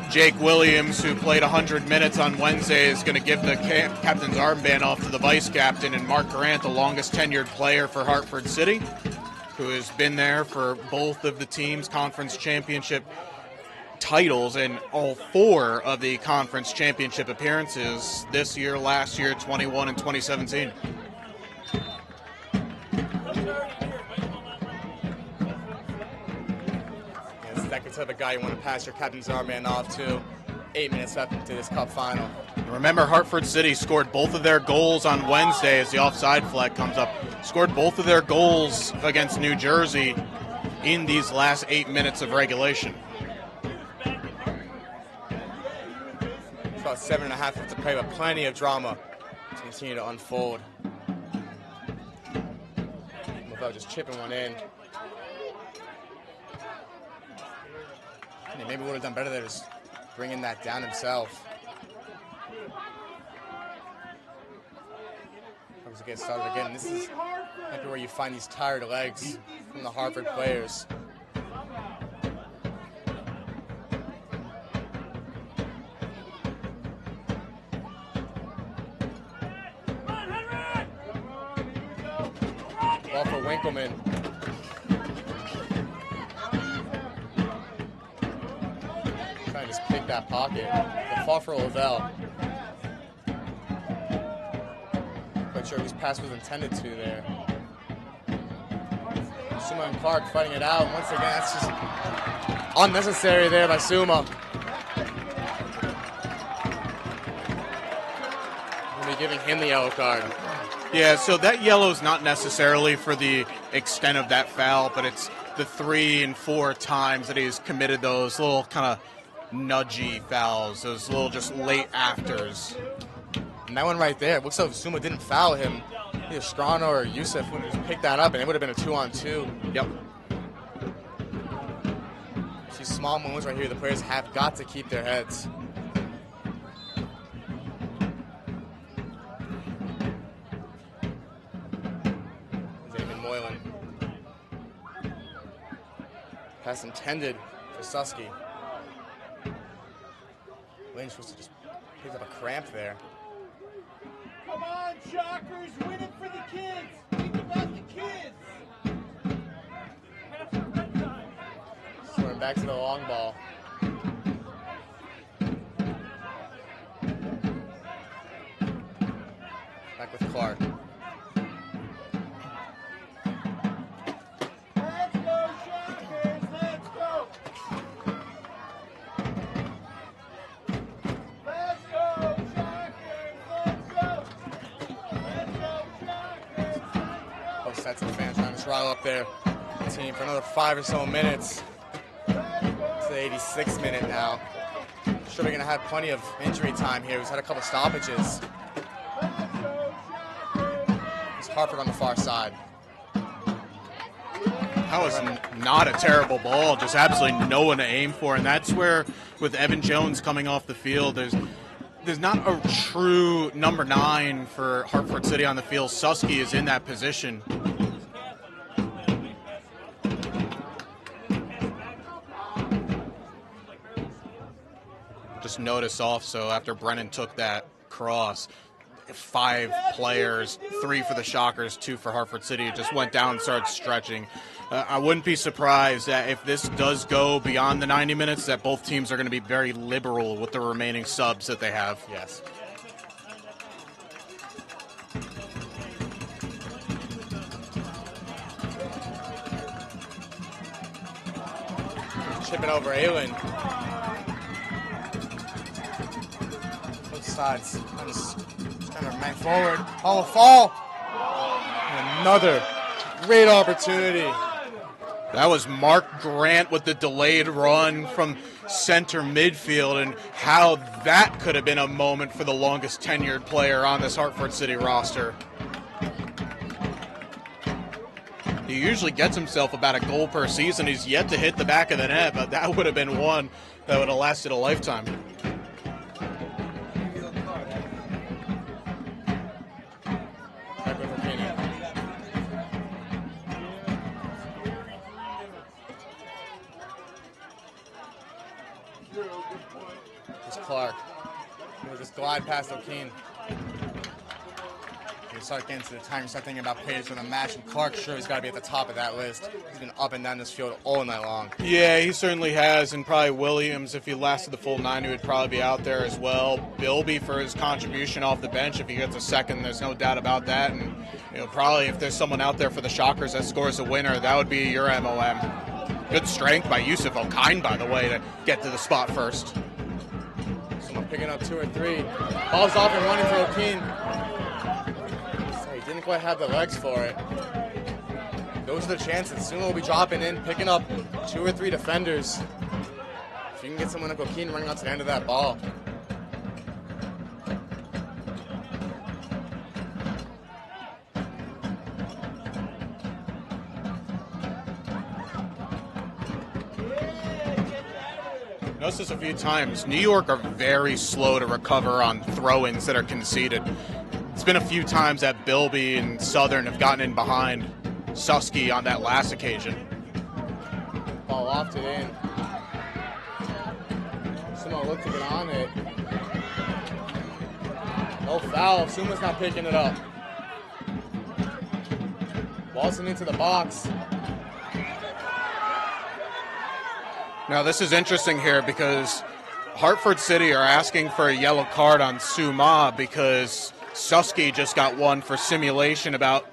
Jake Williams, who played 100 minutes on Wednesday, is going to give the captain's armband off to the vice captain, and Mark Grant, the longest tenured player for Hartford City, who has been there for both of the team's conference championship titles and all 4 of the conference championship appearances this year, last year, 21 and 2017. This is that type of guy you want to pass your captain's armband off to. 8 minutes left into this cup final. Remember, Hartford City scored both of their goals on Wednesday as the offside flag comes up. Scored both of their goals against New Jersey in these last 8 minutes of regulation. About 7.5 minutes to play, but plenty of drama to continue to unfold. Lavelle just chipping one in. And he maybe would have done better there, just bringing that down himself. Comes to get started again. This is maybe where you find these tired legs from the Hartford players. Ball for Winkleman. Trying to just pick that pocket. The fall for Lavelle. Quite sure whose pass was intended to there. Suma and Clark fighting it out. Once again, that's just unnecessary there by Suma. We'll be giving him the yellow card. Yeah, so that yellow is not necessarily for the extent of that foul, but it's the 3 and 4 times that he's committed those little kind of nudgy fouls, those little just late afters. And that one right there, it looks like Suma didn't foul him. Either Strano or Yusuf would have just picked that up, and it would have been a 2-on-2. Yep. These small moments right here, the players have got to keep their heads. Damon Moylan. Pass intended for Susky. Lane's supposed to just pick up a cramp there. Come on, Shockers, win it for the kids. Think about the kids. So we're back to the long ball. Back with Clark. Let's go, Shockers, let's go. Let's go, Shockers, let's go. Let's go, Shockers, let's go. Both sets of fans trying to throttle up their team for another 5 or so minutes. It's the 86th minute now. Sure, we're going to have plenty of injury time here. We've had a couple stoppages. It's Hartford on the far side. That was not a terrible ball, just absolutely no one to aim for. And that's where, with Evan Jones coming off the field, there's not a true number 9 for Hartford City on the field. Susky is in that position. Just notice also after Brennan took that cross, 5 players, 3 for the Shockers, 2 for Hartford City. It just went down and started stretching. I wouldn't be surprised that if this does go beyond the 90 minutes, that both teams are going to be very liberal with the remaining subs that they have. Yes. Chipping over Aylen. Both sides. Just kind of ran forward. Oh, a fall. And another great opportunity. That was Mark Grant with the delayed run from center midfield, and how that could have been a moment for the longest tenured player on this Hartford City roster. He usually gets himself about a goal per season. He's yet to hit the back of the net, but that would have been one that would have lasted a lifetime. Clark. He'll just glide past O'Keen. You start getting to the time, you start thinking about players for the match, and Clark sure he's got to be at the top of that list. He's been up and down this field all night long. Yeah, he certainly has, and probably Williams, if he lasted the full 90, would probably be out there as well. Bilby for his contribution off the bench, if he gets a second, there's no doubt about that. And probably if there's someone out there for the Shockers that scores a winner, that would be your MOM. Good strength by Yusuf O'Kine, by the way, to get to the spot first. Picking up 2 or 3. Ball's off and running for O'Keen. So he didn't quite have the legs for it. Those are the chances. Soon we'll be dropping in, picking up 2 or 3 defenders. If you can get someone like O'Keen running out to the end of that ball. Noticed this a few times. New York are very slow to recover on throw-ins that are conceded. It's been a few times that Bilby and Southern have gotten in behind Susky on that last occasion. Ball lofted in. Someone looked to get on it. No foul. Suma's not picking it up. Ball's into the box. Now, this is interesting here because Hartford City are asking for a yellow card on Suma because Susky just got one for simulation about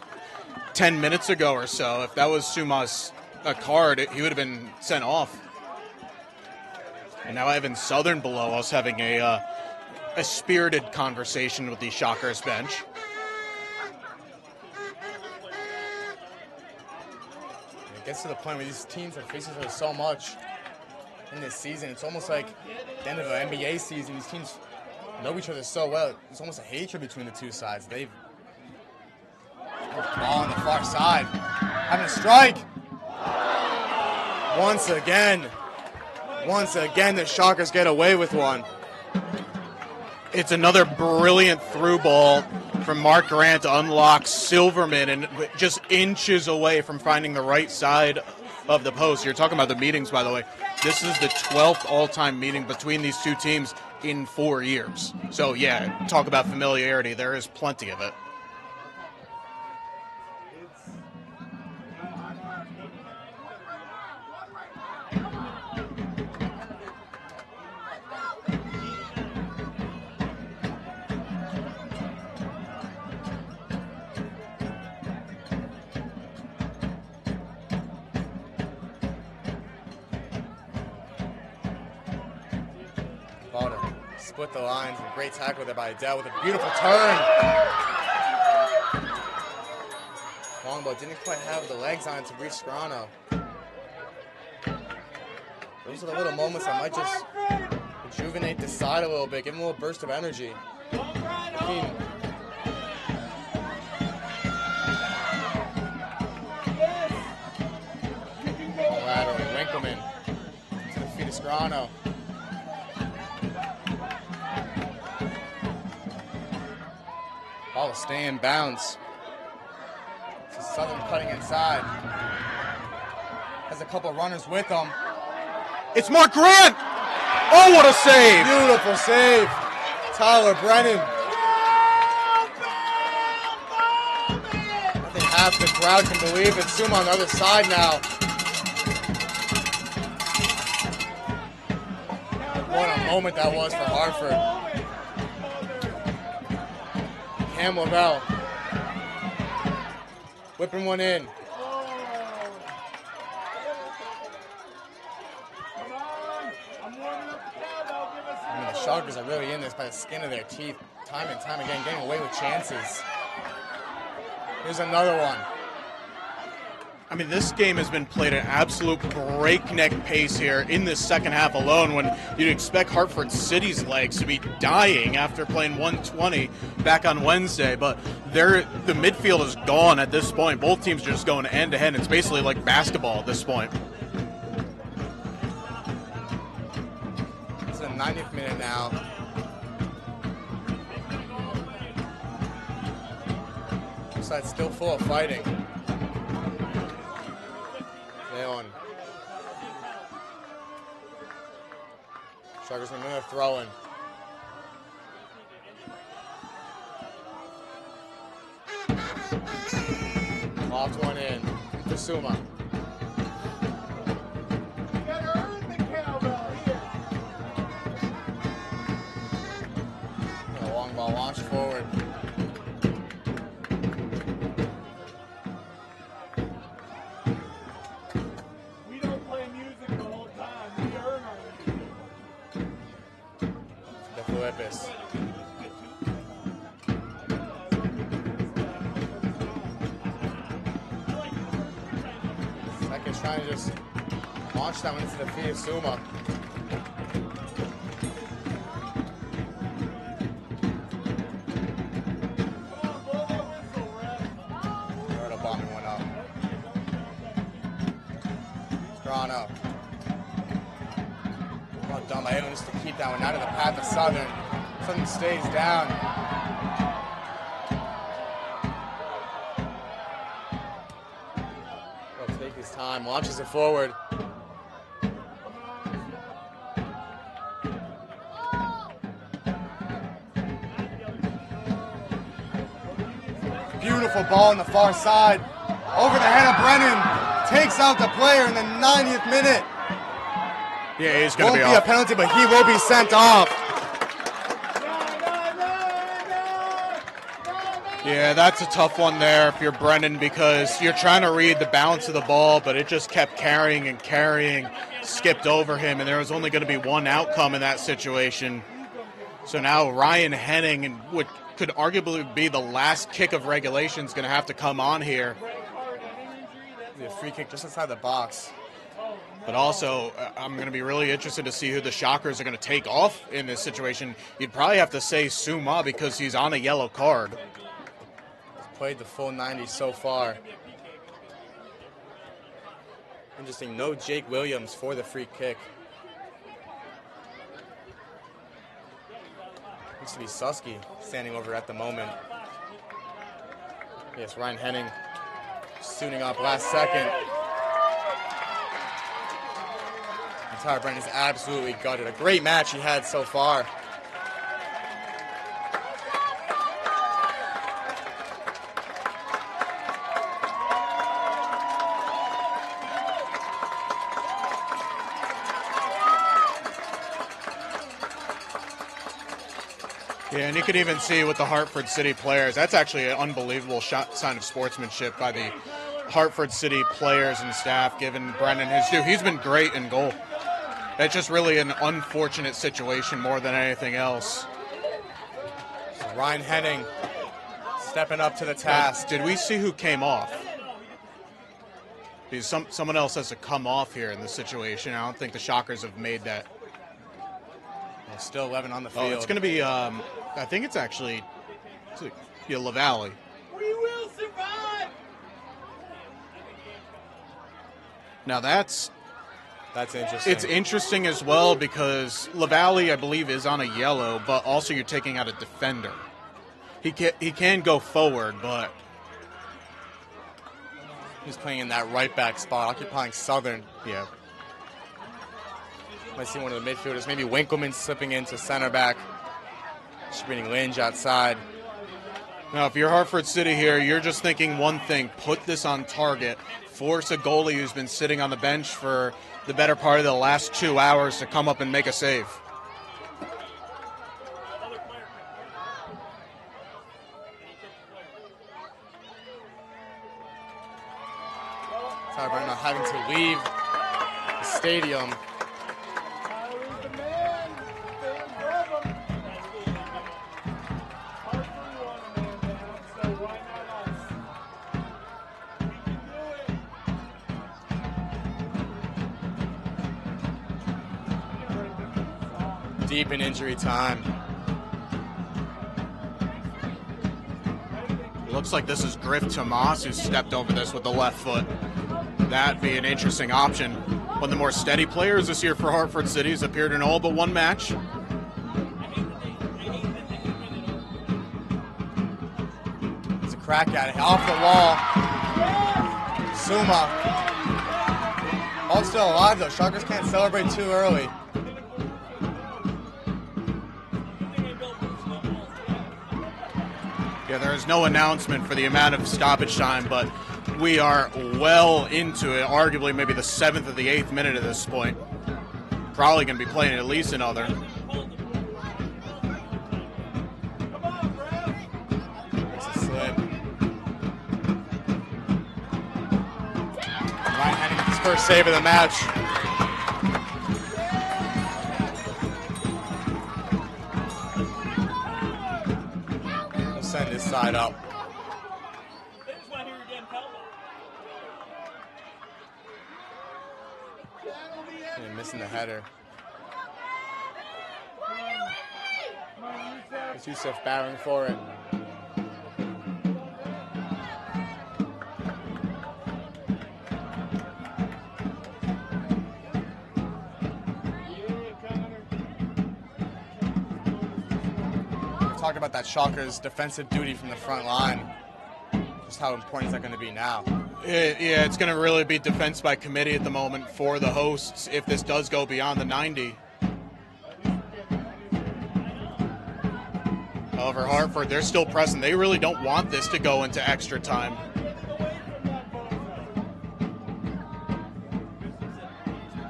10 minutes ago or so. If that was Suma's card, he would have been sent off. And now Evan Southern below us having a spirited conversation with the Shockers bench. It gets to the point where these teams are facing each other so much in this season. It's almost like the end of an NBA season. These teams know each other so well. There's almost a hatred between the two sides. They've ball on the far side. Having a strike. Once again, the Shockers get away with one. It's another brilliant through ball from Mark Grant to unlock Silverman, and just inches away from finding the right side of the post. You're talking about the meetings, by the way. This is the 12th all-time meeting between these two teams in 4 years. So, yeah, talk about familiarity. There is plenty of it. Split the lines, and great tackle there by Adele with a beautiful turn. Longbow didn't quite have the legs on it to reach Scarano. Those are the little moments that might just rejuvenate the side a little bit, give him a little burst of energy. Laterally, Winkleman to the feet of Scarano. Ball will stay in bounds. Southern cutting inside. Has a couple runners with him. It's Mark Grant! Oh, what a save! Beautiful save. Tyler Brennan. I think half the crowd can believe it. Zoom on the other side now. What a moment that was for Hartford. Cam Lavelle whipping one in. I mean, the Shockers are really in this by the skin of their teeth, time and time again, getting away with chances. Here's another one. I mean, this game has been played at absolute breakneck pace here in this second half alone, when you'd expect Hartford City's legs to be dying after playing 120 back on Wednesday. But the midfield is gone at this point. Both teams are just going end to end. It's basically like basketball at this point. It's the 90th minute now. This side's still full of fighting. On. Shockers with another throw in. Loft one in to Suma. A long ball launched forward. Second's trying to just launch that one into the feet of Suma. Roto bombing one up. Scarano. Well done by Aaron just to keep that one out of the path of Southern. Southern stays down. He'll take his time, launches it forward. Beautiful ball on the far side. Over the head of Brennan. Takes out the player in the 90th minute. Yeah, he's going to be off. Won't be a penalty, but he will be sent off. Yeah, that's a tough one there if you're Brennan, because you're trying to read the balance of the ball, but it just kept carrying and carrying, skipped over him, and there was only going to be one outcome in that situation. So now Ryan Henning, and what could arguably be the last kick of regulation, is going to have to come on here. A free kick just inside the box. But also, I'm going to be really interested to see who the Shockers are going to take off in this situation. You'd probably have to say Suma because he's on a yellow card. He's played the full 90 so far. Interesting, no Jake Williams for the free kick. Looks to be Susky standing over at the moment. Yes, Ryan Henning suiting up last second. Tyler Brennan is absolutely gutted. A great match he had so far. Yeah, and you can even see with the Hartford City players, that's actually an unbelievable sign of sportsmanship by the Hartford City players and staff, giving Brennan his due. He's been great in goal. It's just really an unfortunate situation more than anything else. So Ryan Henning stepping up to the task. Did we see who came off? Because someone else has to come off here in this situation. I don't think the Shockers have made that. Well, still 11 on the field. Oh, it's going to be, I think it's actually LaValle. We will survive. Now that's interesting. It's interesting as well because LaValle, I believe, is on a yellow, but also you're taking out a defender. He can go forward, but he's playing in that right back spot, occupying Southern. yeah. Might see one of the midfielders, maybe Winkleman slipping into center back, screening Lynch outside. Now, if you're Hartford City here, you're just thinking one thing: put this on target, force a goalie who's been sitting on the bench for the better part of the last 2 hours to come up and make a save. Tyler Brennan having to leave the stadium. Tyler's the man. Fans love him. Hartford won a man down, so why not us? We can do it. Deep in injury time. It looks like this is Griff Tomas who stepped over this with the left foot. That'd be an interesting option. One of the more steady players this year for Hartford City has appeared in all but one match. It's a crack at it, off the wall. Suma. All still alive though. Shockers can't celebrate too early. Yeah, there is no announcement for the amount of stoppage time, but we are well into it, arguably maybe the 7th or the 8th minute at this point. Probably going to be playing at least another. It's a slip. Ryan Henning with his first save of the match. We'll send this side up. And missing the header. It's Yusuf barreling for it. We talked about that Shockers defensive duty from the front line. Just how important is that going to be now? Yeah, it's going to really be defense by committee at the moment for the hosts if this does go beyond the 90. However, Hartford, they're still pressing. They really don't want this to go into extra time.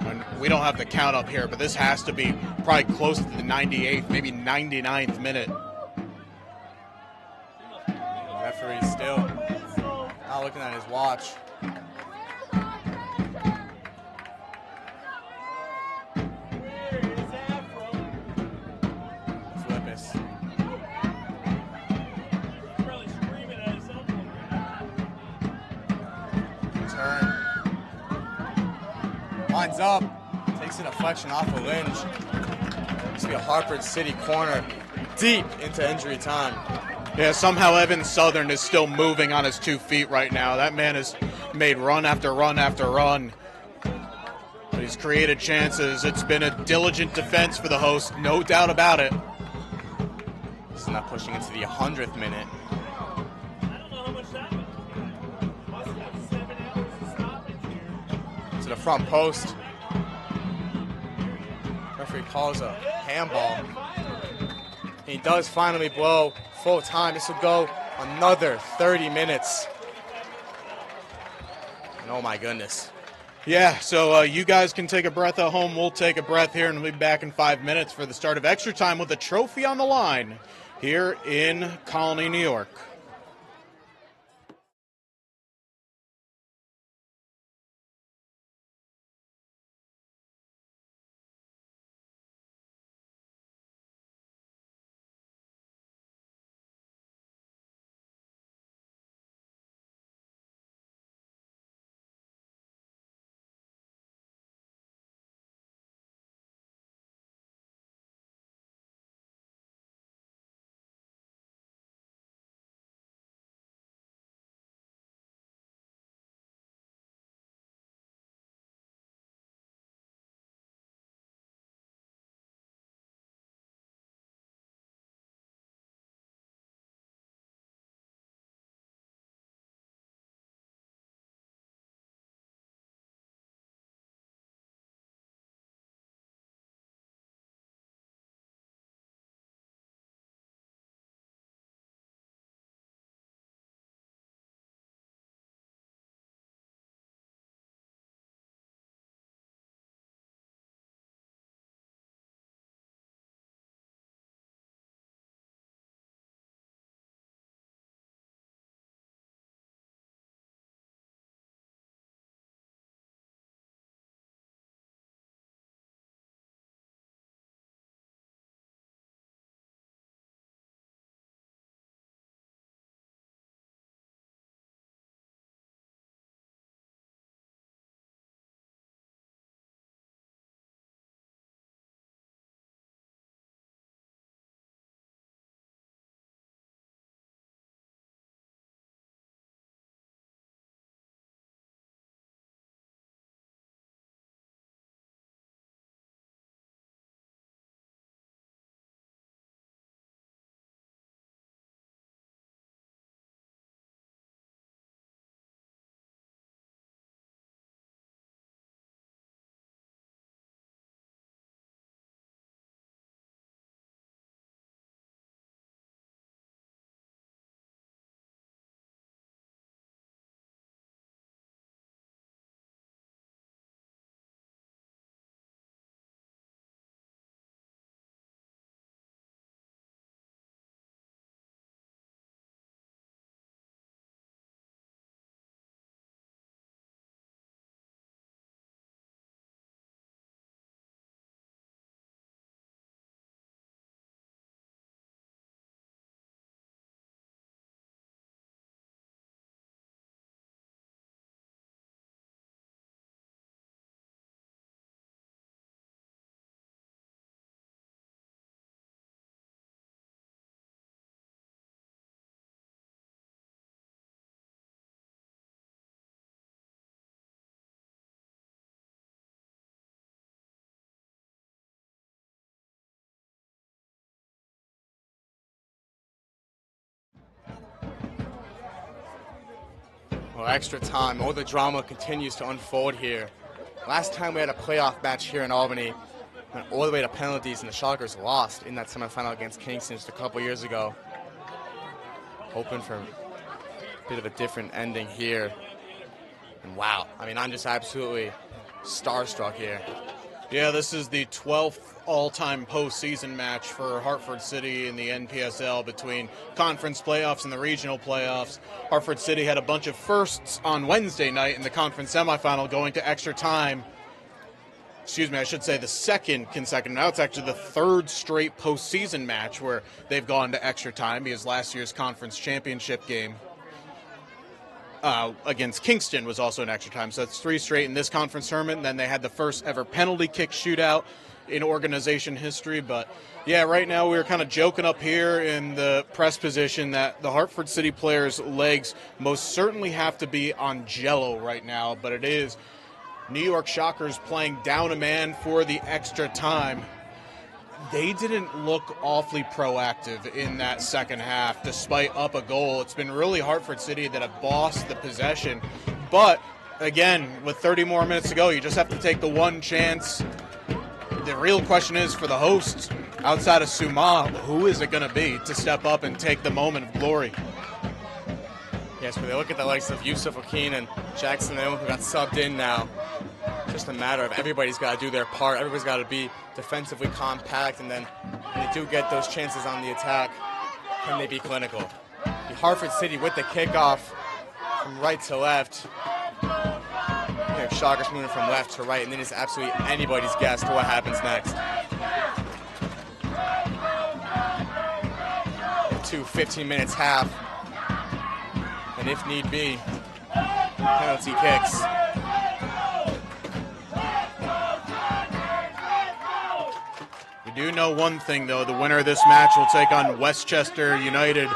And we don't have the count up here, but this has to be probably close to the 98th, maybe 99th minute. The referee still not looking at his watch. Flippus. Turn. lines up, takes a deflection off of Lynch. It's going to be a Hartford City corner deep into injury time. Yeah, somehow Evan Southern is still moving on his 2 feet right now. That man has made run after run after run. But he's created chances. It's been a diligent defense for the host, no doubt about it. This is not pushing into the 100th minute. To the front post. Referee calls a handball. He does finally blow full time. This will go another 30 minutes. And oh my goodness. Yeah, so you guys can take a breath at home. We'll take a breath here, and we'll be back in 5 minutes for the start of extra time with a trophy on the line here in Colony, New York. Well, extra time. All the drama continues to unfold here. Last time we had a playoff match here in Albany, went all the way to penalties, and the Shockers lost in that semifinal against Kingston just a couple years ago. Hoping for a bit of a different ending here. And wow, I mean, I'm just absolutely starstruck here. Yeah, this is the 12th all-time postseason match for Hartford City in the NPSL between conference playoffs and the regional playoffs. Hartford City had a bunch of firsts on Wednesday night in the conference semifinal, going to extra time. Excuse me, I should say the second consecutive. Now it's actually the third straight postseason match where they've gone to extra time because last year's conference championship game against Kingston was also in extra time. So that's 3 straight in this conference tournament. And then they had the first ever penalty kick shootout in organization history. But yeah, right now we're kind of joking up here in the press position that the Hartford City players' legs most certainly have to be on jello right now. But it is New York Shockers playing down a man for the extra time. They didn't look awfully proactive in that second half, despite up a goal. It's been really Hartford City that have bossed the possession. But, again, with 30 more minutes to go, you just have to take the one chance. The real question is, for the hosts, outside of Suma, who is it going to be to step up and take the moment of glory? Yes, when they look at the likes of Yusuf Akin and Jackson Leon, who got subbed in now, just a matter of everybody's got to do their part. Everybody's got to be defensively compact, and then when they do get those chances on the attack, can they be clinical? The Hartford City with the kickoff from right to left. Shockers moving from left to right, and then it's absolutely anybody's guess to what happens next. 2 15 minutes half, and if need be, penalty kicks. We do know one thing, though. The winner of this match will take on Westchester United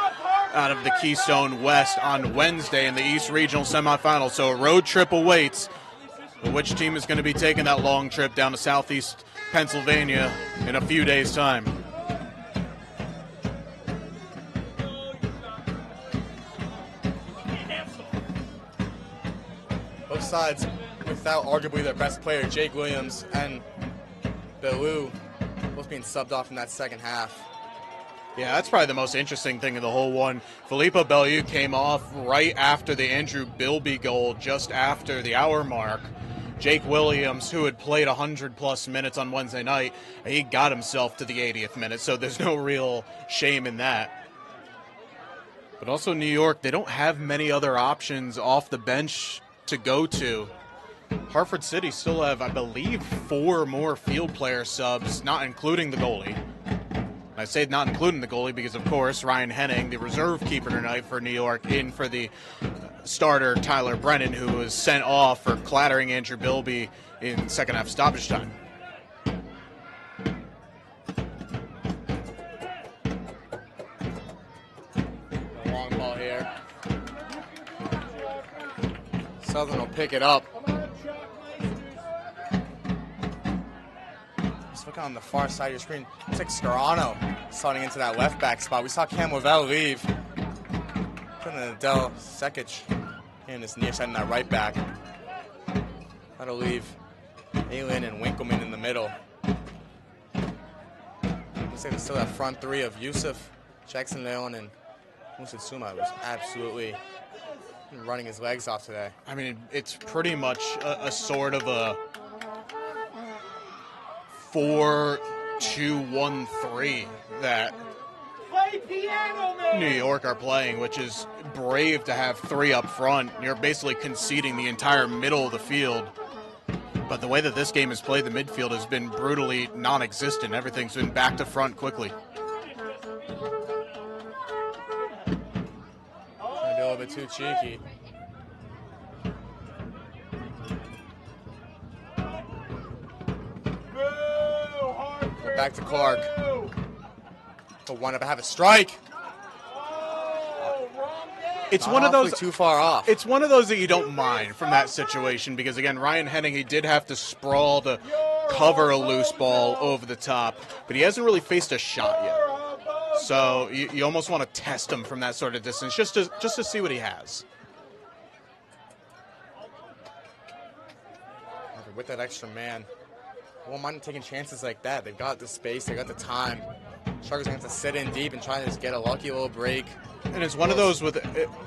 out of the Keystone West on Wednesday in the East Regional semifinal. So a road trip awaits. But which team is going to be taking that long trip down to Southeast Pennsylvania in a few days' time? Both sides, without arguably their best player, Jake Williams and Bellew, both being subbed off in that second half. Yeah, that's probably the most interesting thing of the whole one. Filippo Bellew came off right after the Andrew Bilby goal, just after the hour mark. Jake Williams, who had played 100-plus minutes on Wednesday night, he got himself to the 80th minute, so there's no real shame in that. But also New York, they don't have many other options off the bench to go to. Hartford City still have, I believe, 4 more field player subs, not including the goalie. I say not including the goalie because, of course, Ryan Henning, the reserve keeper tonight for New York, in for the starter Tyler Brennan, who was sent off for clattering Andrew Bilby in second half stoppage time. A long ball here. Southern will pick it up. Just look on the far side of your screen. It's like Scarano sliding into that left back spot. We saw Cam Lavelle leave. Putting Adele Sekic in this near side in that right back. That'll leave Aylin and Winkleman in the middle. Looks like they still have front 3 of Yusuf, Jackson Leon, and Musa Suma, who's absolutely running his legs off today. I mean, it's pretty much a sort of a 4-2-1-3 that New York are playing, which is brave to have 3 up front. You're basically conceding the entire middle of the field. But the way that this game is played, the midfield has been brutally non-existent. Everything's been back to front quickly. Trying to be a little bit too cheeky. Go back to Clark. He'll wind up have a strike. It's Not one of those too far off. It's one of those that you don't mind from that situation because, again, Ryan Henning, he did have to sprawl to cover a loose ball over the top, but he hasn't really faced a shot yet. So you almost want to test him from that sort of distance just to see what he has. With that extra man, I won't mind taking chances like that. They've got the space, they got the time. Sharks are going to have to sit in deep and try to just get a lucky little break. And it's one of those with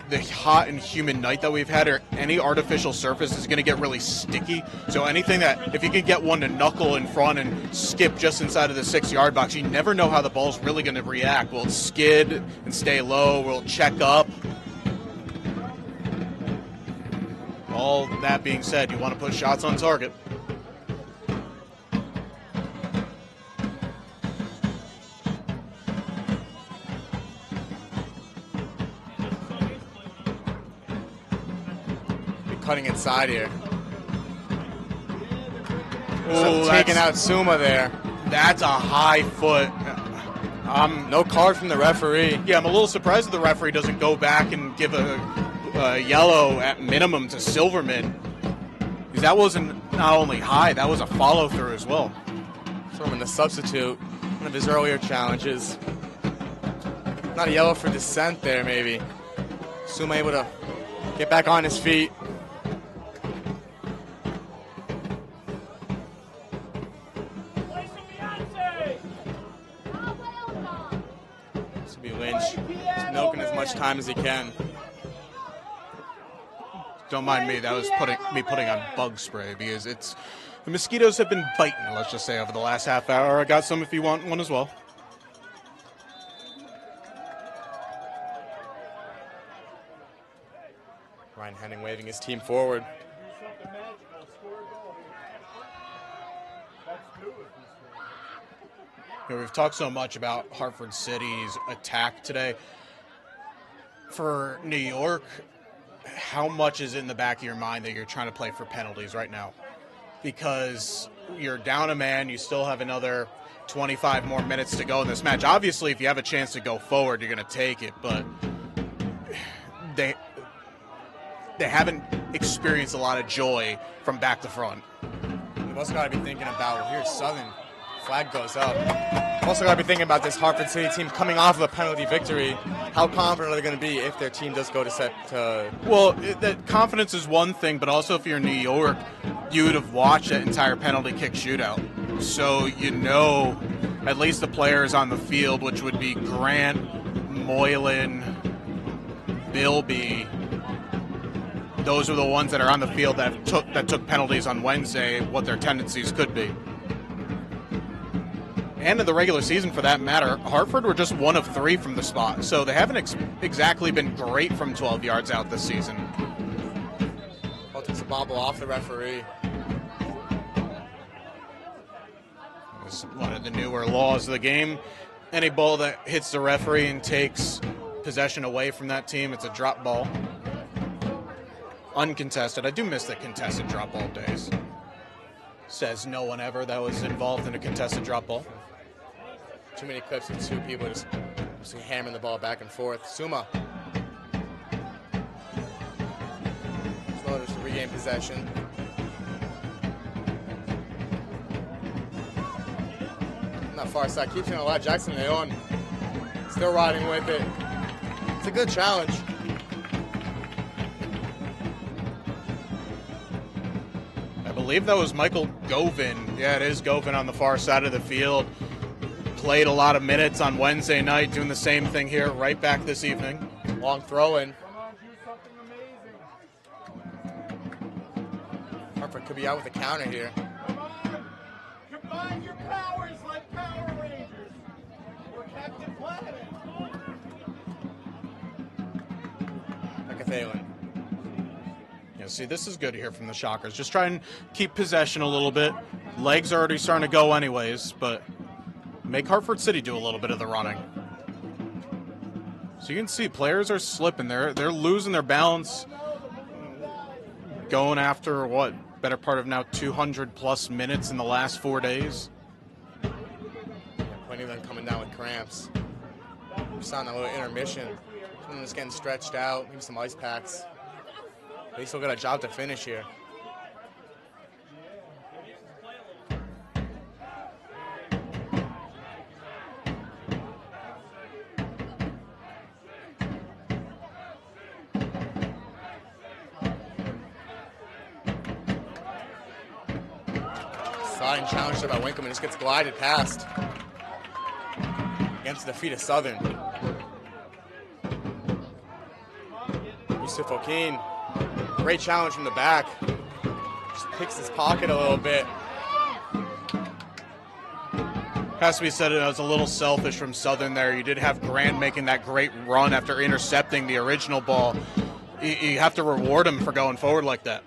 the hot and humid night that we've had, or any artificial surface is going to get really sticky. So anything that, if you can get one to knuckle in front and skip just inside of the 6-yard box, you never know how the ball's really going to react. Will it skid and stay low? Will it check up? All that being said, you want to put shots on target. cutting inside here. Oh, Taking out Suma there. That's a high foot. No card from the referee. Yeah, I'm a little surprised that the referee doesn't go back and give a yellow at minimum to Silverman. Because that wasn't not only high, that was a follow-through as well. Silverman, the substitute, one of his earlier challenges. Not a yellow for dissent there, maybe. Suma able to get back on his feet. This will be Lynch. Just milking as much time as he can. Don't mind me, that was putting on bug spray because the mosquitoes have been biting, let's just say, over the last half hour. I got some if you want one as well. Ryan Henning waving his team forward. You know, we've talked so much about Hartford City's attack today. For New York, how much is in the back of your mind that you're trying to play for penalties right now? Because you're down a man, you still have another 25 more minutes to go in this match. Obviously, if you have a chance to go forward, you're going to take it, but they haven't experienced a lot of joy from back to front. We've also got to be thinking about, here's Southern, flag goes up. We've also got to be thinking about this Hartford City team coming off of a penalty victory. How confident are they going to be if their team does go to set to... Well, that confidence is one thing, but also if you're in New York, you would have watched that entire penalty kick shootout. So you know at least the players on the field, which would be Grant, Moylan, Bilby. Those are the ones that are on the field that took penalties on Wednesday, what their tendencies could be. And in the regular season, for that matter, Hartford were just 1 of 3 from the spot. So they haven't exactly been great from 12 yards out this season. Well, takes a bobble off the referee. It's one of the newer laws of the game. Any ball that hits the referee and takes possession away from that team, it's a drop ball. Uncontested. I do miss the contested drop ball days. Says no one ever that was involved in a contested drop ball. Too many clips of two people just hammering the ball back and forth. Suma. Slow just to regain possession. On that far side, keeps hitting a lot. Jackson Leon still riding with it. It's a good challenge. I believe that was Michael Govin. Yeah, it is Govin on the far side of the field. Played a lot of minutes on Wednesday night, doing the same thing here right back this evening. Long throw in. Hartford could be out with a counter here. Come on! Combine your powers like Power Rangers! Or Captain Planet! Thalen. Yeah, see, this is good here from the Shockers. Just try and keep possession a little bit. Legs are already starting to go anyways, but make Hartford City do a little bit of the running. So you can see players are slipping. They're losing their balance. Going after, what, better part of now 200-plus minutes in the last 4 days. Yeah, plenty of them coming down with cramps. We saw in a little intermission. Someone was getting stretched out, maybe some ice packs. They still got a job to finish here. Sliding challenge there by Winkleman, just gets glided past. Against the feet of Southern. Yusuf Okeen, great challenge from the back. Just picks his pocket a little bit. Has to be said, it was a little selfish from Southern there. You did have Grant making that great run after intercepting the original ball. You have to reward him for going forward like that.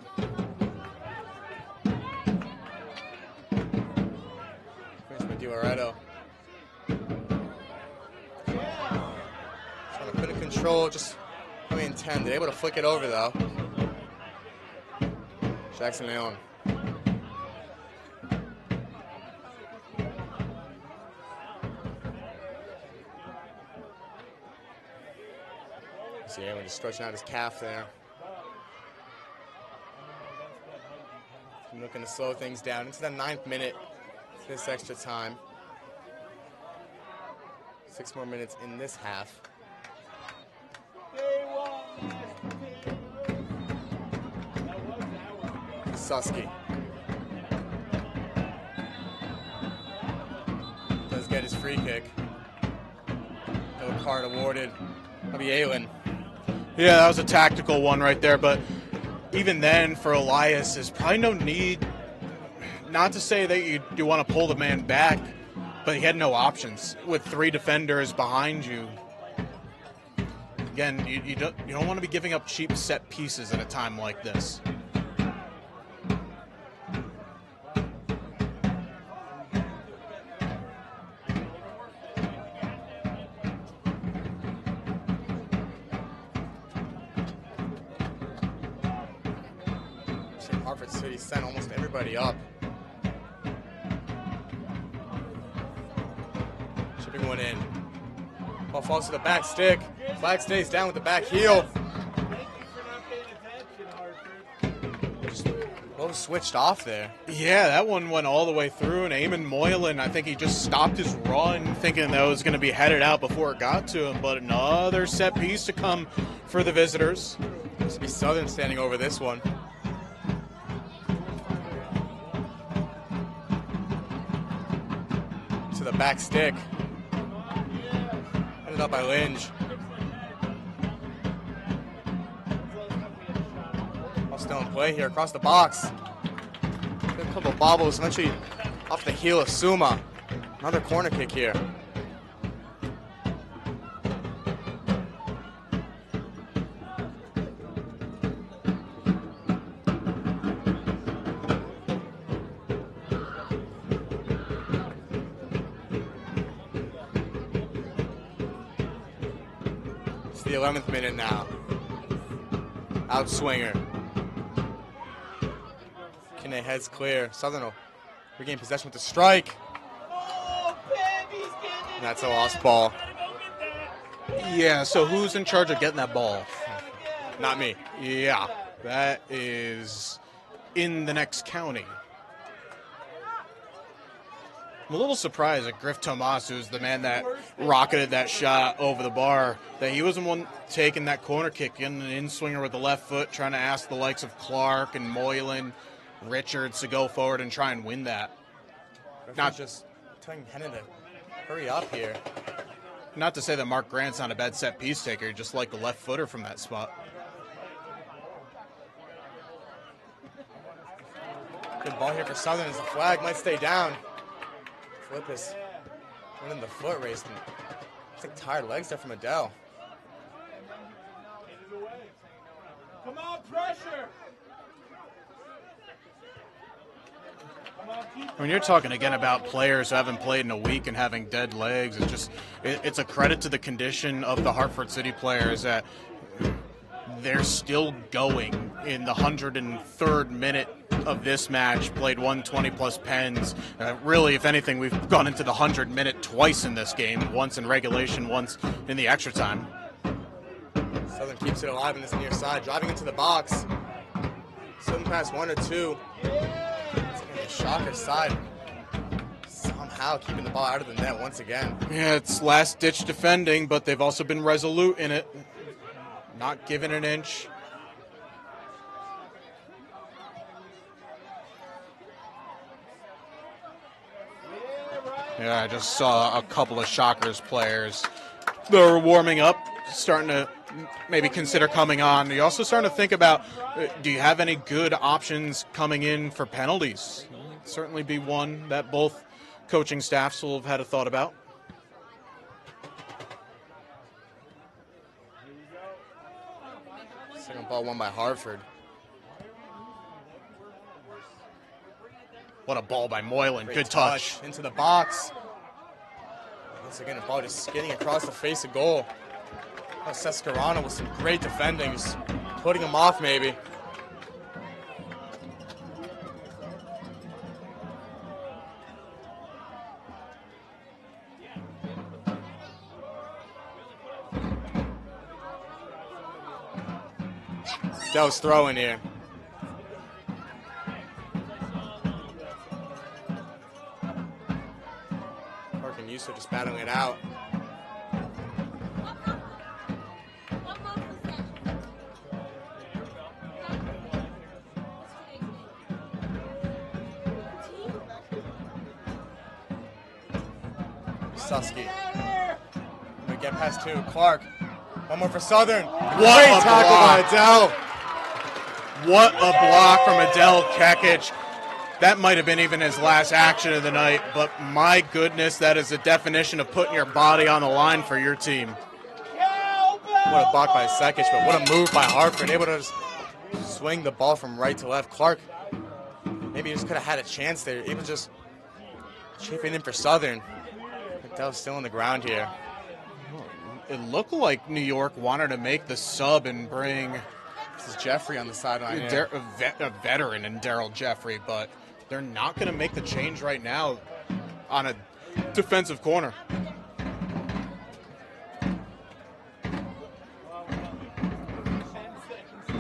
Loretto. Trying to put in control, just really intended. Able to flick it over though. Jackson Leon. See Allen just stretching out his calf there. I'm looking to slow things down into the 9th minute. This extra time. 6 more minutes in this half. Susky does get his free kick. No card awarded. That'll be Aylin. Yeah, that was a tactical one right there, but even then for Elias, there's probably no need, not to say that you want to pull the man back, but he had no options with 3 defenders behind you. Again, you don't want to be giving up cheap set pieces at a time like this. Hartford City sent almost everybody up. Chipping one in. Ball falls to the back stick. Flag stays down with the back heel. Just both switched off there. Yeah, that one went all the way through, and Eamon Moylan, I think he just stopped his run thinking that it was going to be headed out before it got to him, but another set piece to come for the visitors. This will be Southern standing over this one. To the back stick. Headed up by Lynch. Ball still in play here across the box. A couple of bobbles, eventually off the heel of Suma. Another corner kick here. It's the 11th minute now. Outswinger. Kinney heads clear. Southern will regain possession with the strike. And that's a lost ball. Yeah, so who's in charge of getting that ball? Not me. Yeah, that is in the next county. I'm a little surprised that Griff Tomas, who's the man that rocketed that shot over the bar, that he wasn't one taking that corner kick in, an in-swinger with the left foot, trying to ask the likes of Clark and Moylan, Richards to go forward and try and win that. Not just telling Hennon to hurry up here. Not to say that Mark Grant's not a bad set piece taker, just like the left footer from that spot. Good ball here for Southern as the flag might stay down. Flip is running the foot race. It's like tired legs there from Adele. Come on, pressure. When you're talking again about players who haven't played in a week and having dead legs, it's a credit to the condition of the Hartford City players that they're still going in the 103rd minute of this match, played 120 plus pens. Really, if anything, we've gone into the 100-minute twice in this game, once in regulation, once in the extra time. Southern keeps it alive in this near side, driving into the box. Southern pass 1 or 2. The Shocker side somehow keeping the ball out of the net once again. Yeah, it's last-ditch defending, but they've also been resolute in it. Not giving an inch. Yeah, I just saw a couple of Shockers players that were warming up, starting to maybe consider coming on. You're also starting to think about, do you have any good options coming in for penalties? Certainly be one that both coaching staffs will have had a thought about. Second ball won by Hartford. What a ball by Moylan. Great Good touch. Into the box. Once again, the ball just skidding across the face of goal. Oh, Sescarano with some great defending. Just putting him off maybe. Dell's throwing here. Clark and Yusuf just battling it out. Susky. We get past two. Clark. One more for Southern. What Great a tackle by block. Adele. What a block from Adele Kekic. That might have been even his last action of the night, but my goodness, that is the definition of putting your body on the line for your team. What a block by Sekic, but what a move by Hartford. Able to just swing the ball from right to left. Clark, maybe he just could have had a chance there. Able to just chipping in for Southern. Adele's still on the ground here. It looked like New York wanted to make the sub and bring This is Jeffrey on the sideline here. a veteran in Daryl Jeffrey, but they're not going to make the change right now on a defensive corner.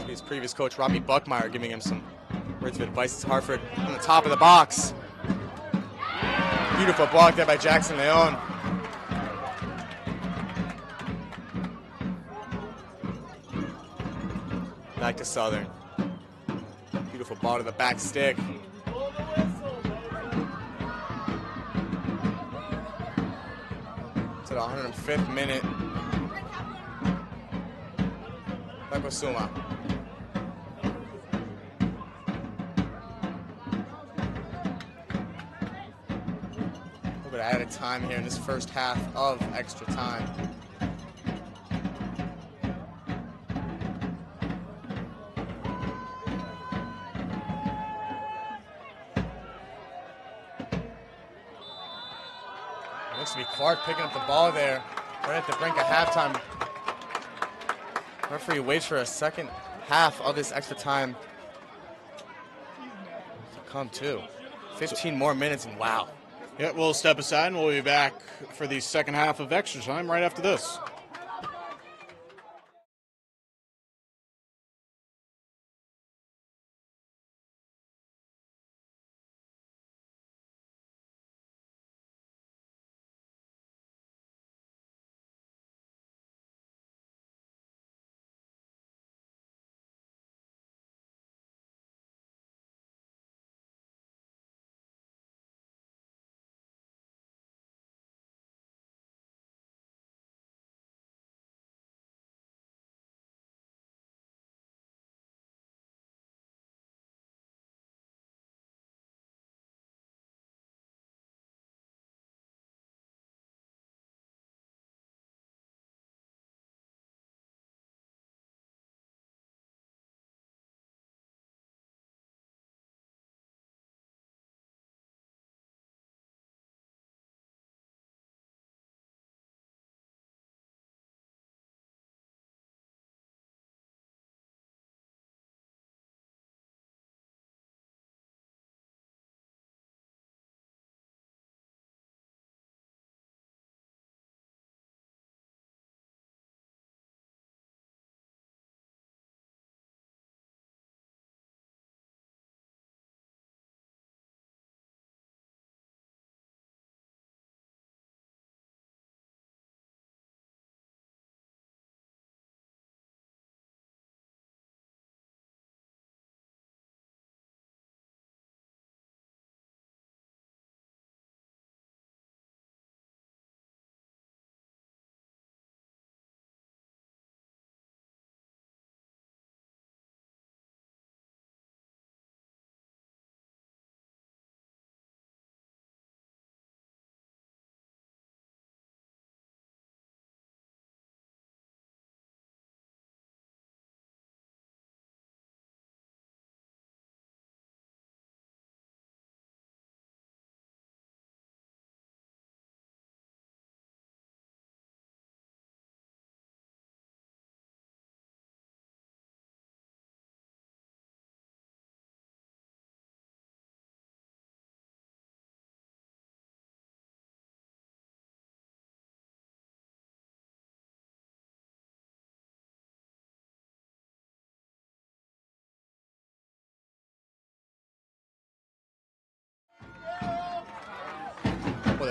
His previous coach, Robbie Buckmeyer, giving him some words of advice. It's Hartford on the top of the box. Beautiful block there by Jackson Leon. Back to Southern. Beautiful ball to the back stick. To the 105th minute. Bakosuma. A little bit added time here in this first half of extra time. Looks to be Clark picking up the ball there right at the brink of halftime. Referee waits for a second half of this extra time to come too. 15 more minutes and wow. Yeah, we'll step aside and we'll be back for the second half of extra time right after this.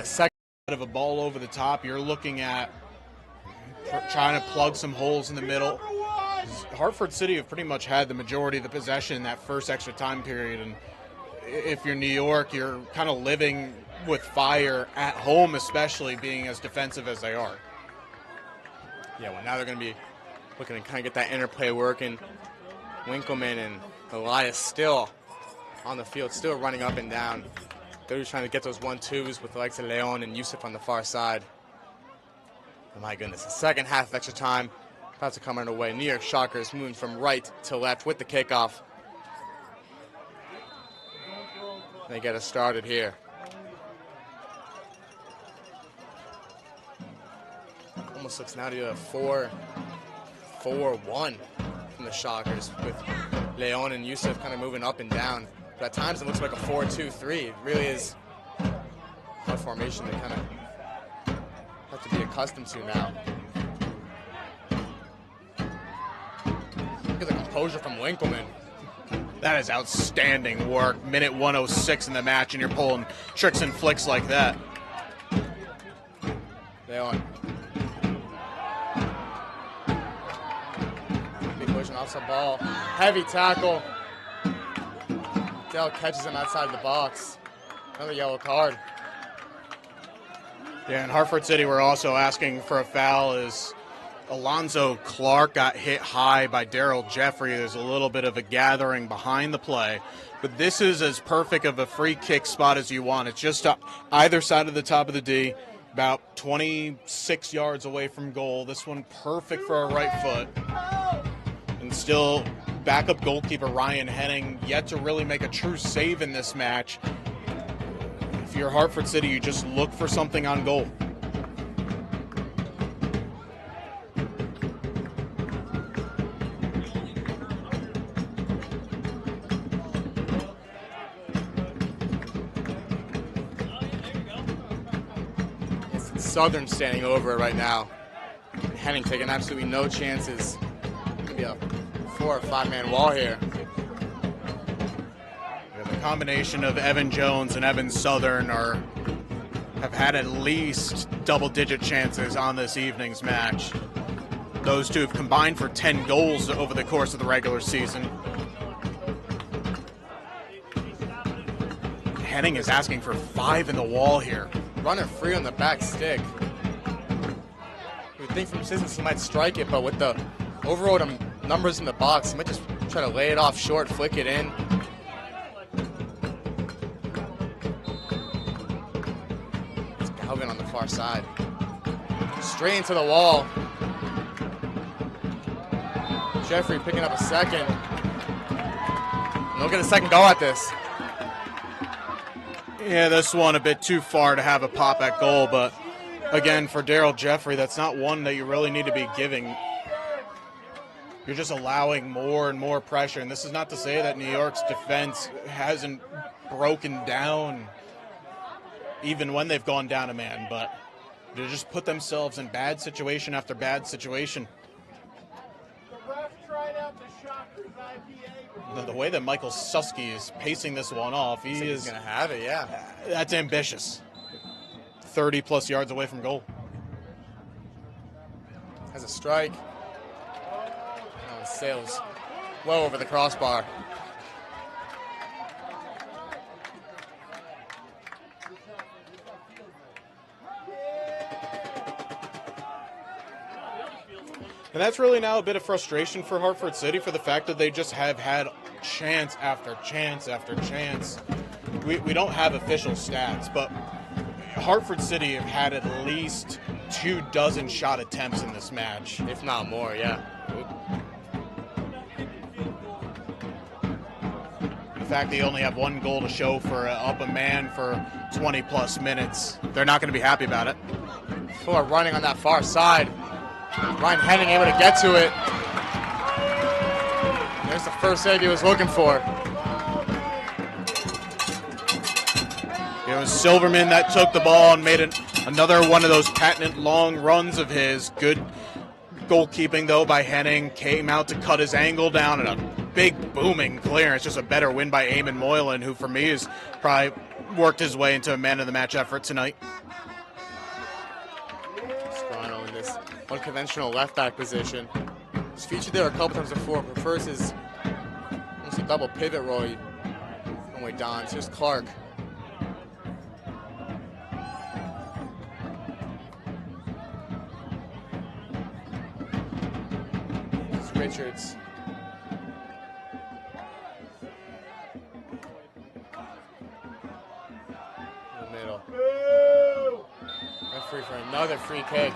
the second. Of a ball over the top, you're looking at trying to plug some holes in the middle. Hartford City have pretty much had the majority of the possession in that first extra time period, and if you're New York, you're kind of living with fire at home, especially being as defensive as they are. Yeah, well, now they're going to be looking to kind of get that interplay working. Winkleman and Elias still on the field, still running up and down. They're just trying to get those 1-2s with the likes of Leon and Yusuf on the far side. Oh my goodness, the second half of extra time about to come underway. New York Shockers moving from right to left with the kickoff. They get us started here. Almost looks now to be a 4-4-1 from the Shockers, with Leon and Yusuf kind of moving up and down. But at times it looks like a 4-2-3. It really is a formation they kind of have to be accustomed to now. Look at the composure from Winkleman. That is outstanding work. Minute 106 in the match, and you're pulling tricks and flicks like that. Leon. Big pushing off some ball. Heavy tackle. Dell catches him outside the box. Another yellow card. Yeah, and Hartford City were also asking for a foul as Alonzo Clark got hit high by Daryl Jeffrey. There's a little bit of a gathering behind the play. But this is as perfect of a free kick spot as you want. It's just either side of the top of the D, about 26 yards away from goal. This one perfect for a right foot. And still backup goalkeeper Ryan Henning yet to really make a true save in this match. If you're Hartford City, you just look for something on goal. Southern standing over it right now. Henning taking absolutely no chances. Could be a 4 or 5 man wall here. Yeah, the combination of Evan Jones and Evan Southern have had at least double-digit chances on this evening's match. Those two have combined for 10 goals over the course of the regular season. Henning is asking for 5 in the wall here. Running free on the back stick. You would think from distance he might strike it, but with the overall numbers in the box, he might just try to lay it off short, flick it in. It's Galvin on the far side. Straight into the wall. Jeffrey picking up a second. And they'll get a second go at this. Yeah, this one a bit too far to have a pop at goal, but again, for Daryl Jeffrey, that's not one that you really need to be giving. You're just allowing more and more pressure, and this is not to say that New York's defense hasn't broken down even when they've gone down a man, but they just put themselves in bad situation after bad situation. The way that Michael Susky is pacing this one off, he's going to have it, yeah. That's ambitious. 30-plus yards away from goal. Has a strike. Sails well over the crossbar. And that's really now a bit of frustration for Hartford City for the fact that they just have had chance after chance after chance. We don't have official stats, but Hartford City have had at least 24 shot attempts in this match. If not more, yeah. The fact they only have 1 goal to show for up a man for 20-plus minutes, they're not going to be happy about it. Fuller running on that far side. Ryan Henning able to get to it. There's the first save he was looking for. It was Silverman that took the ball and made another one of those patent long runs of his. Good goalkeeping, though, by Henning. Came out to cut his angle down, and a big booming clearance, just a better win by Eamon Moylan, who for me has probably worked his way into a man of the match effort tonight. Scriano in this unconventional left back position. He's featured there a couple times before. Prefers his almost a double pivot role. Way Don. Here's Clark. Here's Richards. In the middle. Referee for another free kick.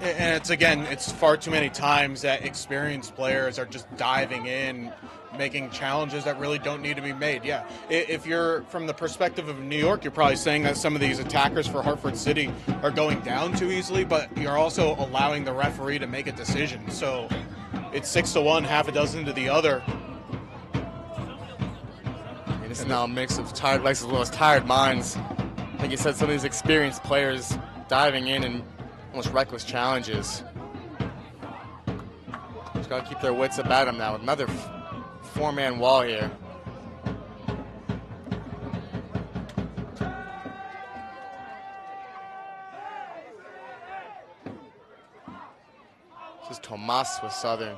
And it's far too many times that experienced players are just diving in, making challenges that really don't need to be made. Yeah, if you're from the perspective of New York, you're probably saying that some of these attackers for Hartford City are going down too easily, but you're also allowing the referee to make a decision. So it's 6-1, half a dozen to the other. And this is now a mix of tired legs as well as tired minds. Like you said, some of these experienced players diving in and almost reckless challenges. Just got to keep their wits about them now. Another four-man wall here. This is Tomas with Southern.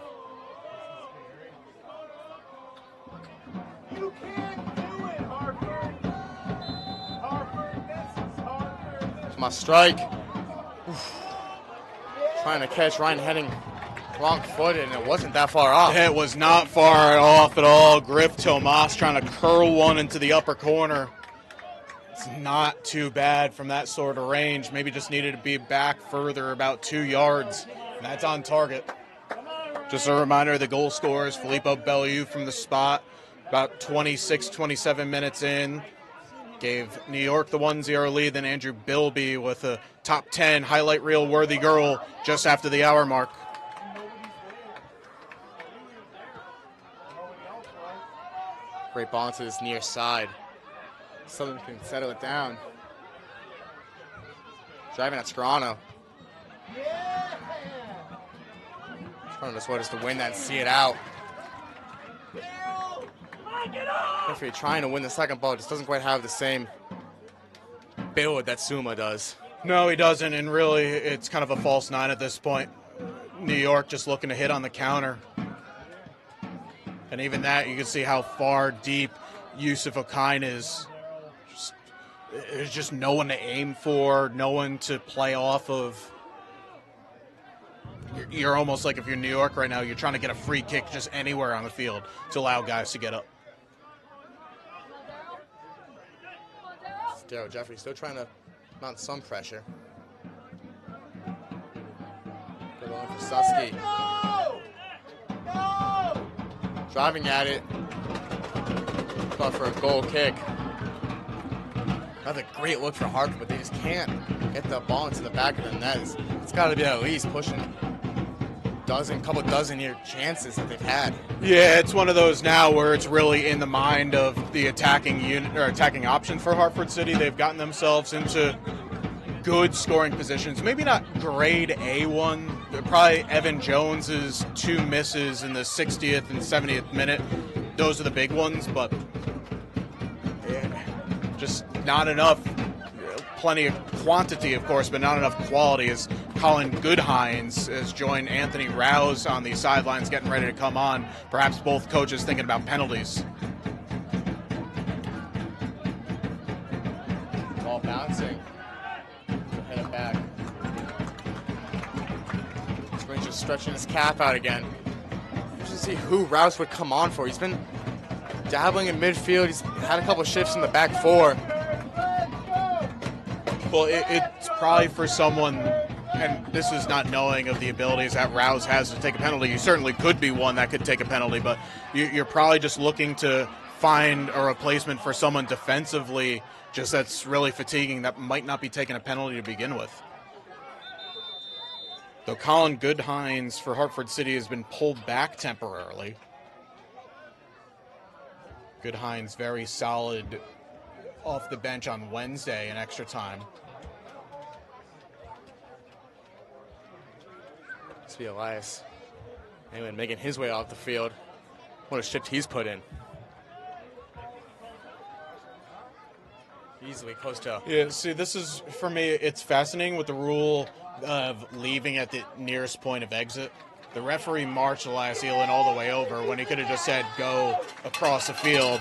You can't do it, Hartford. Hartford, this is Hartford. Tomas strike. Oof. Trying to catch Ryan Henning wrong-footed, and it wasn't that far off. It was not far off at all. Griff Tomas trying to curl one into the upper corner. It's not too bad from that sort of range. Maybe just needed to be back further, about 2 yards. And that's on target. Just a reminder, the goal scorer is Filippo Bellew from the spot. About 26, 27 minutes in. Gave New York the 1-0 lead, then Andrew Bilby with a top 10 highlight reel worthy goal just after the hour mark. Great ball into this near side. Southern can settle it down. Driving at Scriano. Scriano just wanted us to win that and see it out. Referee trying to win the second ball, just doesn't quite have the same build that Suma does. No, he doesn't, and really it's kind of a false nine at this point. New York just looking to hit on the counter. And even that, you can see how far deep Yusuf Okine is. There's just no one to aim for, no one to play off of. You're almost like if you're New York right now, you're trying to get a free kick just anywhere on the field to allow guys to get up. Daryl Jeffrey still trying to mount some pressure. Good one for Susky. Driving at it. Thought for a goal kick. Another great look for Hartford, but they just can't get the ball into the back of the net. It's got to be at least pushing couple dozen year chances that they've had. Yeah, it's one of those now where it's really in the mind of the attacking unit or attacking option for Hartford City. They've gotten themselves into good scoring positions. Maybe not grade A1. Probably Evan Jones's 2 misses in the 60th and 70th minute. Those are the big ones, but just not enough. Plenty of quantity, of course, but not enough quality, as Colin Goodhines has joined Anthony Rouse on the sidelines getting ready to come on. Perhaps both coaches thinking about penalties. Ball bouncing. Head it back. Springs just stretching his calf out again. Just to see who Rouse would come on for. He's been dabbling in midfield. He's had a couple shifts in the back four. Well, it's probably for someone, and this is not knowing of the abilities that Rouse has to take a penalty. You certainly could be one that could take a penalty, but you're probably just looking to find a replacement for someone defensively just that's really fatiguing, that might not be taking a penalty to begin with. Though Colin Goodhines for Hartford City has been pulled back temporarily. Goodhines very solid off the bench on Wednesday in extra time. This be Elias Anyway, making his way off the field. What a shift he's put in. Easily close to. Yeah, see, this is, for me, it's fascinating with the rule of leaving at the nearest point of exit. The referee marched Elias Elin all the way over when he could have just said go across the field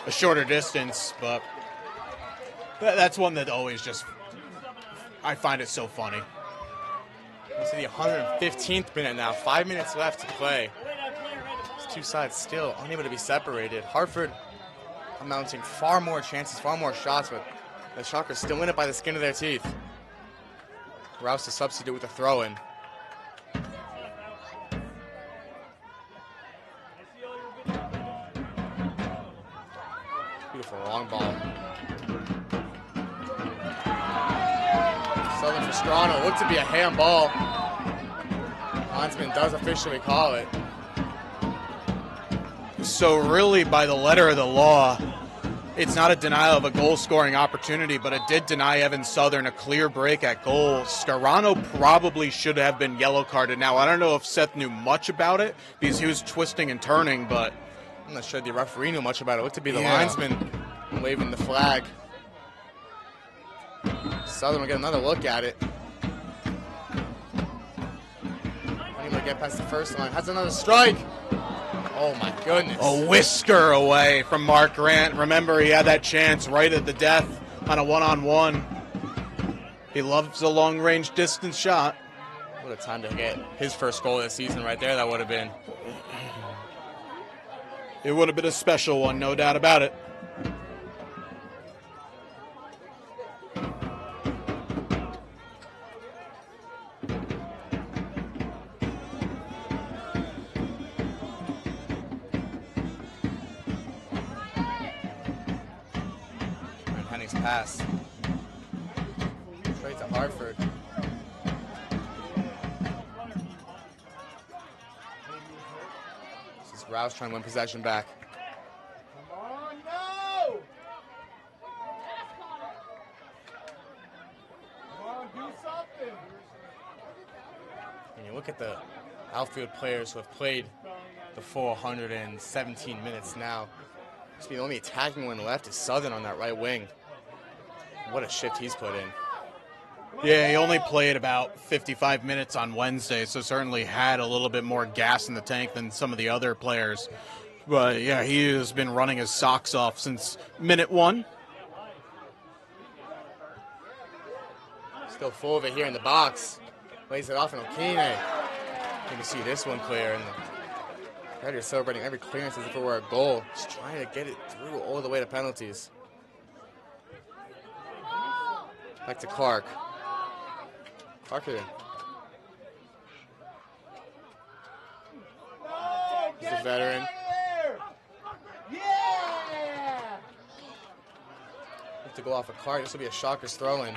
a shorter distance, but that's one that always just, I find it so funny. It's the 115th minute now. 5 minutes left to play. These two sides still unable to be separated. Hartford amounting far more chances, far more shots, but the Shockers still in it by the skin of their teeth. Rouse to substitute with a throw-in. Beautiful long ball. Southern for Strano. Looked to be a handball. Linesman does officially call it. So really, by the letter of the law, it's not a denial of a goal-scoring opportunity, but it did deny Evan Southern a clear break at goal. Scarano probably should have been yellow-carded. Now, I don't know if Seth knew much about it because he was twisting and turning, but I'm not sure the referee knew much about it. It looked to be the linesman waving the flag. Southern will get another look at it. Unable to get past the first line. Has another strike. Oh my goodness. a whisker away from Mark Grant. Remember, he had that chance right at the death on a one-on-one. He loves a long-range distance shot. What a time to get his first goal of the season right there, that would have been. It would have been a special one, no doubt about it. Henning's pass. Straight to Hartford. This is Rouse trying to win possession back. Come on, no! Come on, do something. And you look at the outfield players who have played the full 117 minutes now. The only attacking one left is Southern on that right wing. What a shift he's put in. Yeah, he only played about 55 minutes on Wednesday, so certainly had a little bit more gas in the tank than some of the other players. But yeah, he has been running his socks off since minute one. Still full of it here in the box. Lays it off in Okine. You can see this one clear. And the Predators celebrating every clearance as if it were a goal. Just trying to get it through all the way to penalties. Back to Clark. Clark here. No, He's a get veteran. out of there. Yeah! Have to go off of Clark. This will be a Shockers throw-in.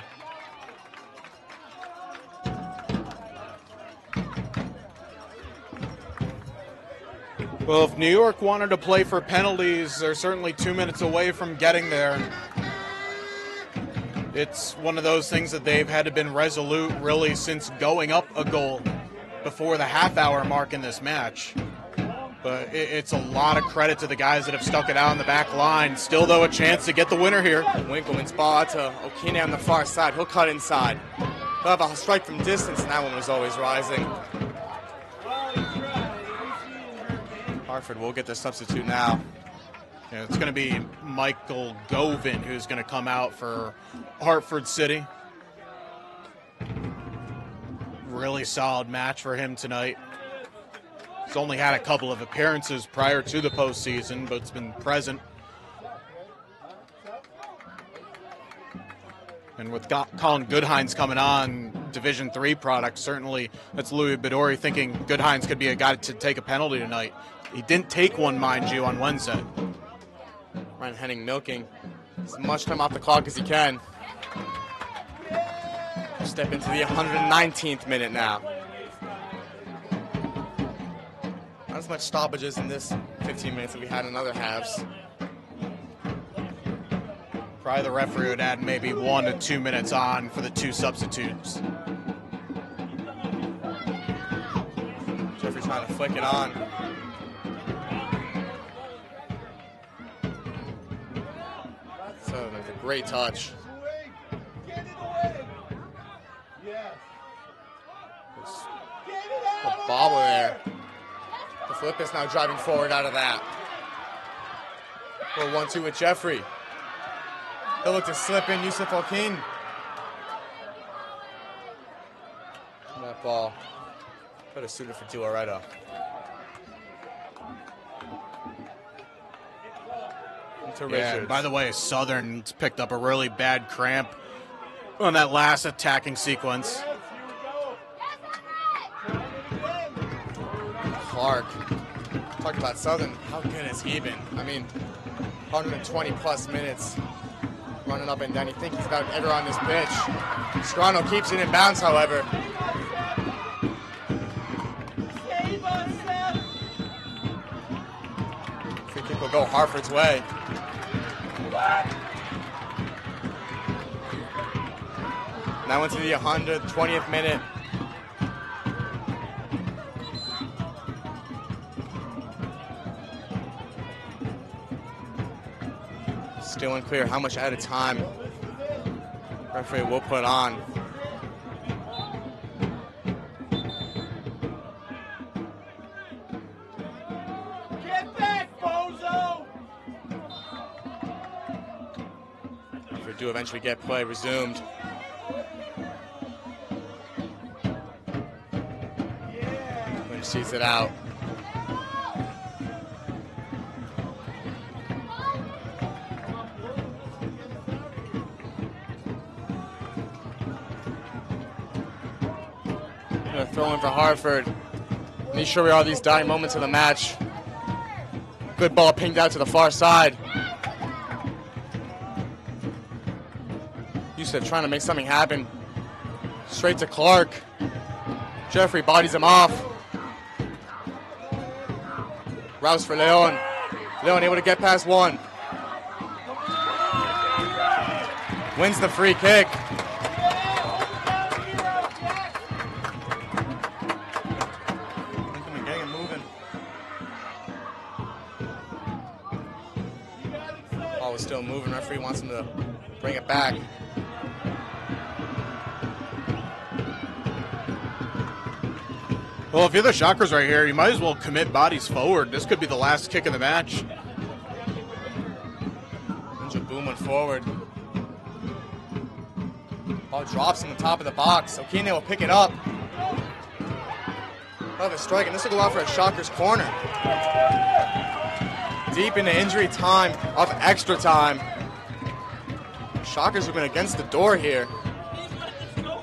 Well, if New York wanted to play for penalties, they're certainly 2 minutes away from getting there. It's one of those things that they've had to been resolute really since going up a goal before the half-hour mark in this match. But it's a lot of credit to the guys that have stuck it out on the back line. Still, though, a chance to get the winner here. Winkleman's ball out to Okine on the far side. He'll cut inside. He'll have a strike from distance, and that one was always rising. Hartford will get the substitute now. Yeah, it's going to be Michael Govin who's going to come out for Hartford City. Really solid match for him tonight. He's only had a couple of appearances prior to the postseason, but it's been present. And with Colin Goodhines coming on, Division III product, certainly that's Louis Bedori thinking Goodhines could be a guy to take a penalty tonight. He didn't take one, mind you, on Wednesday. Ryan Henning milking as much time off the clock as he can. Step into the 119th minute now. Not as much stoppages in this 15 minutes that we had in other halves. Probably the referee would add maybe 1 to 2 minutes on for the two substitutes. Jeffrey trying Trying to flick it on. So that's a great touch. Get it away. Yes. Get it A out. bobble there. The flip is now driving forward out of that. Well, 1-2 with Jeffrey. He'll look to slip in Yusuf Alkin. That ball could have suited for Dilaretta. To Yeah, Richards. by the way, Southern's picked up a really bad cramp on that last attacking sequence. Yes, here we go. Try it again. Clark. Talk about Southern. How good has he been? I mean, 120 plus minutes running up and down. You think he's about ever on this pitch. Scriano keeps it in bounds, however. Save us, Seth. Free kick will go Hartford's way. Now into the 120th minute. Still unclear how much at a time referee will put on. Get back, bozo. If we do eventually get play resumed. Lynch sees it out. Gonna throw in for Hartford. And these sure we are these dying moments of the match. Good ball pinged out to the far side. Yusuf trying to make something happen. Straight to Clark. Jeffrey bodies him off. Rouse for Leon. Leon able to get past one. Wins the free kick. Getting him moving. Ball is still moving. Referee wants him to bring it back. Well, if you're the Shockers right here, you might as well commit bodies forward. This could be the last kick of the match. Ninja Boom went forward. Ball drops in the top of the box. Okine will pick it up. Oh, the strike, and this will go out for a Shockers corner. Deep into injury time of extra time. Shockers have been against the door here.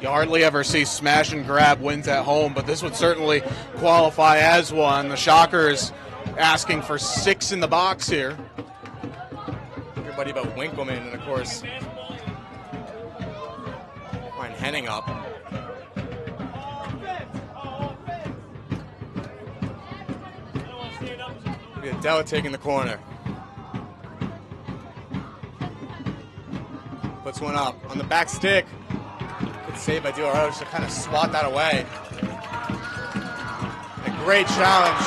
You hardly ever see smash and grab wins at home, but this would certainly qualify as one. The Shockers asking for 6 in the box here. Everybody but Winkleman, and of course, Ryan Henning up. Be Adela taking the corner. Puts one up on the back stick. Good save by Dilaretta to kind of swat that away. A great challenge.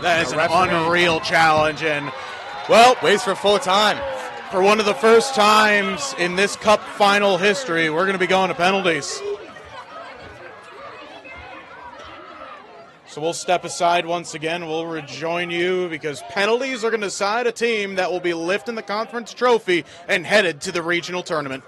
That is A an referee. unreal challenge, and, well, Waits for full time. for one of the first times in this Cup final history, we're going to be going to penalties. So we'll step aside once again. We'll rejoin you because penalties are going to decide a team that will be lifting the conference trophy and headed to the regional tournament.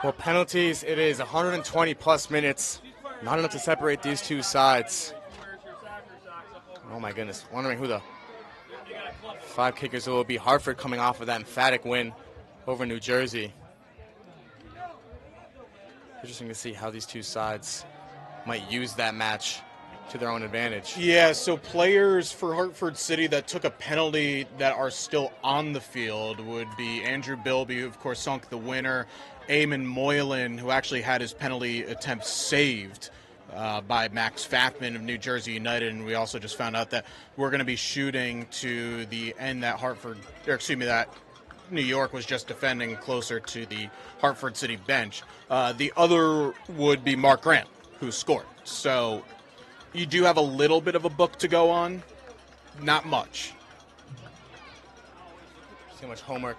Well, penalties, it is 120 plus minutes. Not enough to separate these two sides. Oh my goodness, wondering who the 5 kickers will be. Hartford coming off of that emphatic win over New Jersey. Interesting to see how these two sides might use that match to their own advantage. Yeah, so players for Hartford City that took a penalty that are still on the field would be Andrew Bilby, who of course sunk the winner, Eamon Moylan, who actually had his penalty attempt saved by Max Fathman of New Jersey United, and we also just found out that we're going to be shooting to the end that that New York was just defending closer to the Hartford City bench. The other would be Mark Grant, who scored. So you do have a little bit of a book to go on, not much. See how much homework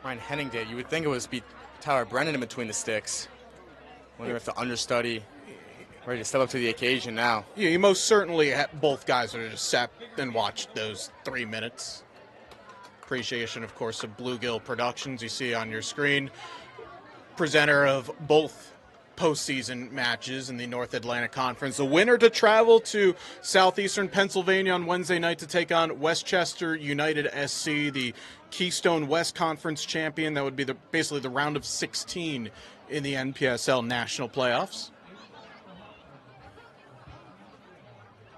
Ryan Henning did. You would think it was be Tyler Brennan in between the sticks. Wonder if the understudy ready to step up to the occasion now. Yeah, you most certainly both guys would have just sat and watched those 3 minutes. Appreciation, of course, of Bluegill Productions you see on your screen. Presenter of both postseason matches in the North Atlantic Conference. The winner to travel to southeastern Pennsylvania on Wednesday night to take on Westchester United SC, the Keystone West Conference champion. That would be basically the round of 16 in the NPSL National Playoffs.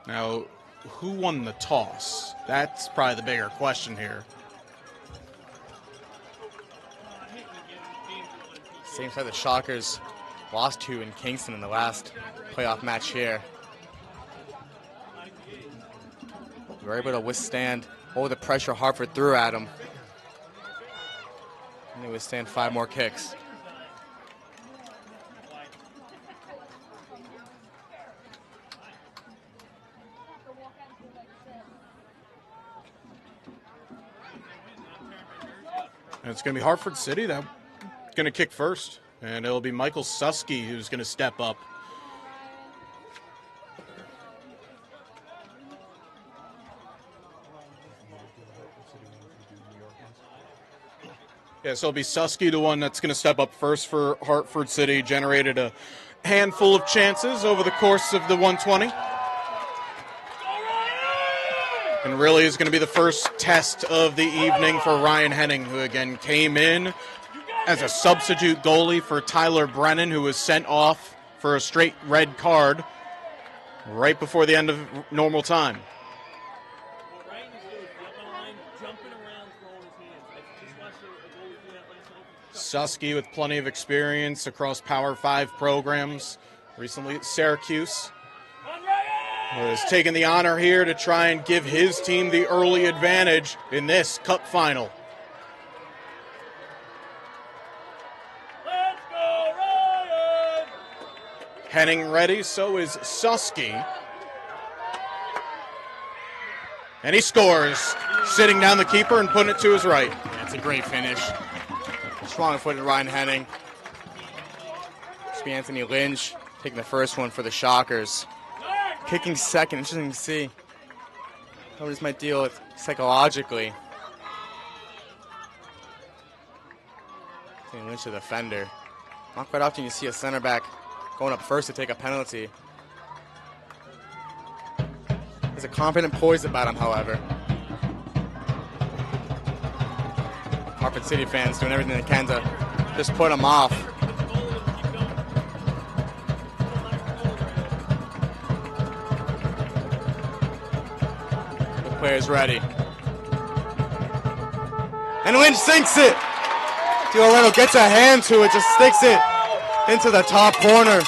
Now, who won the toss? That's probably the bigger question here. Same side the Shockers lost to in Kingston in the last playoff match here. We were able to withstand all the pressure Hartford threw at them. And they withstand 5 more kicks. And it's going to be Hartford City that's going to kick first. And it'll be Michael Susky who's going to step up. Yeah, so it'll be Susky, the one that's going to step up first for Hartford City. Generated a handful of chances over the course of the 120. And really is going to be the first test of the evening for Ryan Henning, who again came in as a substitute goalie for Tyler Brennan, who was sent off for a straight red card right before the end of normal time. Susky with plenty of experience across Power 5 programs, recently at Syracuse, has taken the honor here to try and give his team the early advantage in this cup final. Let's go, Ryan! Henning ready, so is Susky. And he scores, sitting down the keeper and putting it to his right. That's a great finish. Strong-footed Ryan Henning. It's Anthony Lynch taking the first one for the Shockers. Kicking second, interesting to see how this might deal with psychologically. Anthony Lynch, the defender. Not quite often you see a center back going up first to take a penalty. There's a confident poise about him, however. Hartford City fans doing everything they can to just put him off. The player's ready. And Lynch sinks it. DiLoretto gets a hand to it, just sticks it into the top corner.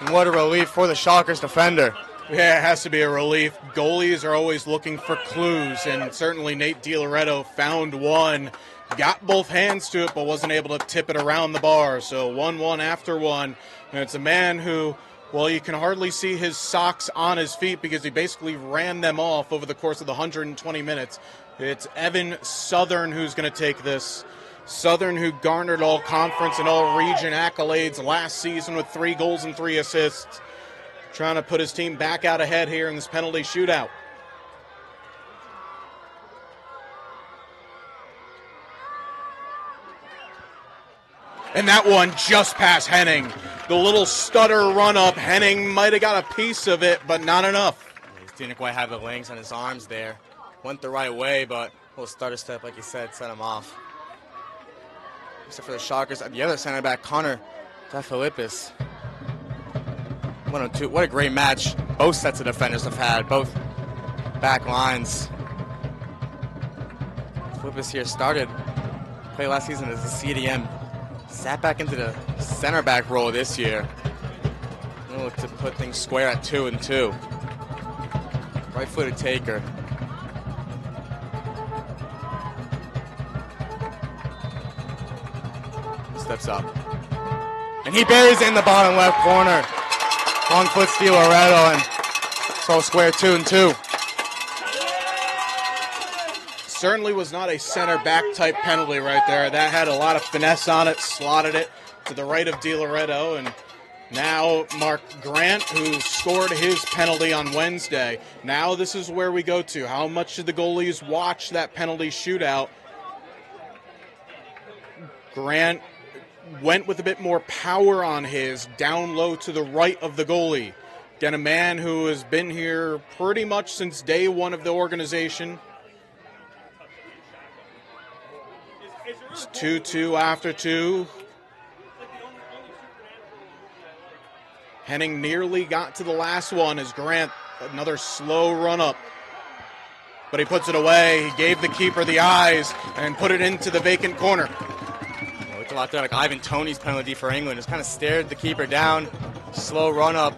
And what a relief for the Shockers defender. Yeah, it has to be a relief. Goalies are always looking for clues, and certainly Nate DiLoretto found one. Got both hands to it, but wasn't able to tip it around the bar. So 1-1 after one. And it's a man who, well, you can hardly see his socks on his feet because he basically ran them off over the course of the 120 minutes. It's Evan Southern who's going to take this. Southern, who garnered all conference and all region accolades last season with 3 goals and 3 assists. Trying to put his team back out ahead here in this penalty shootout. And that one just past Henning. The little stutter run up, Henning might have got a piece of it, but not enough. He didn't quite have the length on his arms there. Went the right way, but a little stutter step, like you said, set him off. Except for the Shockers, the other center back, Connor DeFilippis. What a great match both sets of defenders have had, both back lines. Flippis here played last season as a CDM, sat back into the center back role this year. Gonna look to put things square at 2-2. Right-footed taker. Steps up. And he buries it in the bottom left corner. Long foot steal Loretto, and so square 2-2. Certainly was not a center back type penalty right there. That had a lot of finesse on it, slotted it to the right of Di Loretto, and now Mark Grant, who scored his penalty on Wednesday. Now this is where we go to. How much did the goalies watch that penalty shootout? Grant went with a bit more power on his, down low to the right of the goalie. Again, a man who has been here pretty much since day one of the organization. It's 2-2 after 2. Henning nearly got to the last one as Grant, another slow run up. But he puts it away. He gave the keeper the eyes and put it into the vacant corner. It looked a lot there like Ivan Toney's penalty for England. Just kind of stared the keeper down, slow run up.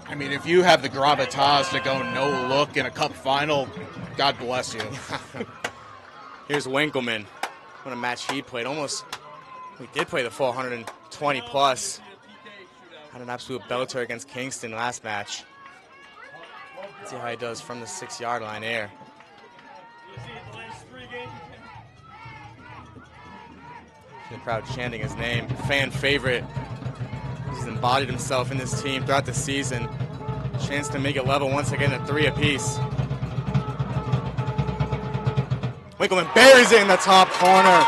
I mean, if you have the gravitas to go no look in a cup final, God bless you. Here's Winkleman. What a match he played. We did play the full 120 plus. Had an absolute belter against Kingston last match. Let's see how he does from the 6-yard line here. The crowd chanting his name. Fan favorite. He's embodied himself in this team throughout the season. Chance to make it level once again at 3 apiece. Winkleman buries it in the top corner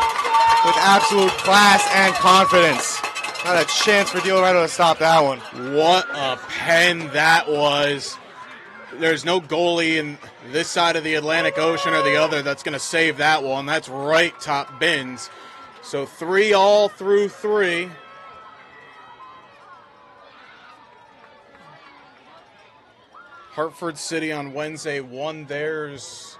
with absolute class and confidence. Not a chance for Di Loretto to stop that one. What a pen that was. There's no goalie in this side of the Atlantic Ocean or the other that's going to save that one. That's right top bins. So 3 all through 3. Hartford City on Wednesday won theirs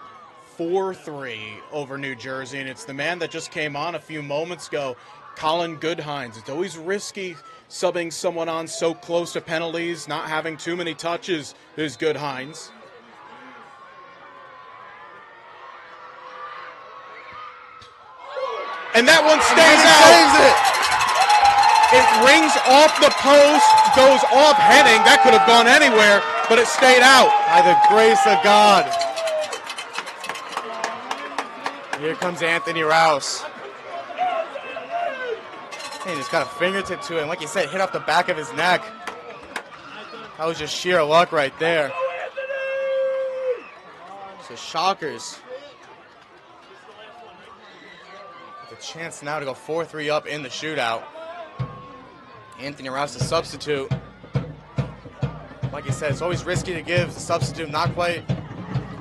4-3 over New Jersey, and it's the man that just came on a few moments ago, Colin Goodhines. It's always risky subbing someone on so close to penalties, not having too many touches. There's Goodhines. And that one stays out. It rings off the post, goes off Henning. That could have gone anywhere, but it stayed out. By the grace of God. Here comes Anthony Rouse. And he's got a fingertip to it. And like you said, hit off the back of his neck. That was just sheer luck right there. So Shockers. With a chance now to go 4-3 up in the shootout. Anthony Rouse, the substitute. Like you said, it's always risky to give the substitute not quite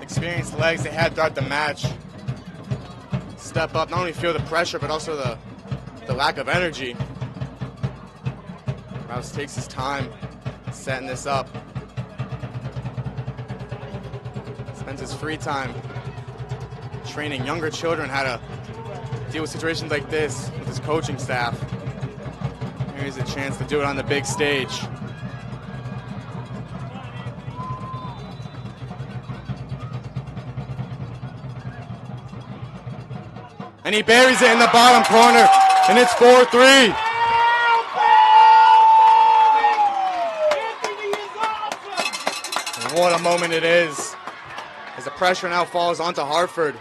experienced legs they had throughout the match. Step up, not only feel the pressure, but also the lack of energy. Rouse takes his time setting this up. Spends his free time training younger children how to deal with situations like this with his coaching staff. Here's a chance to do it on the big stage. And he buries it in the bottom corner, and it's 4-3. And what a moment it is, as the pressure now falls onto Hartford.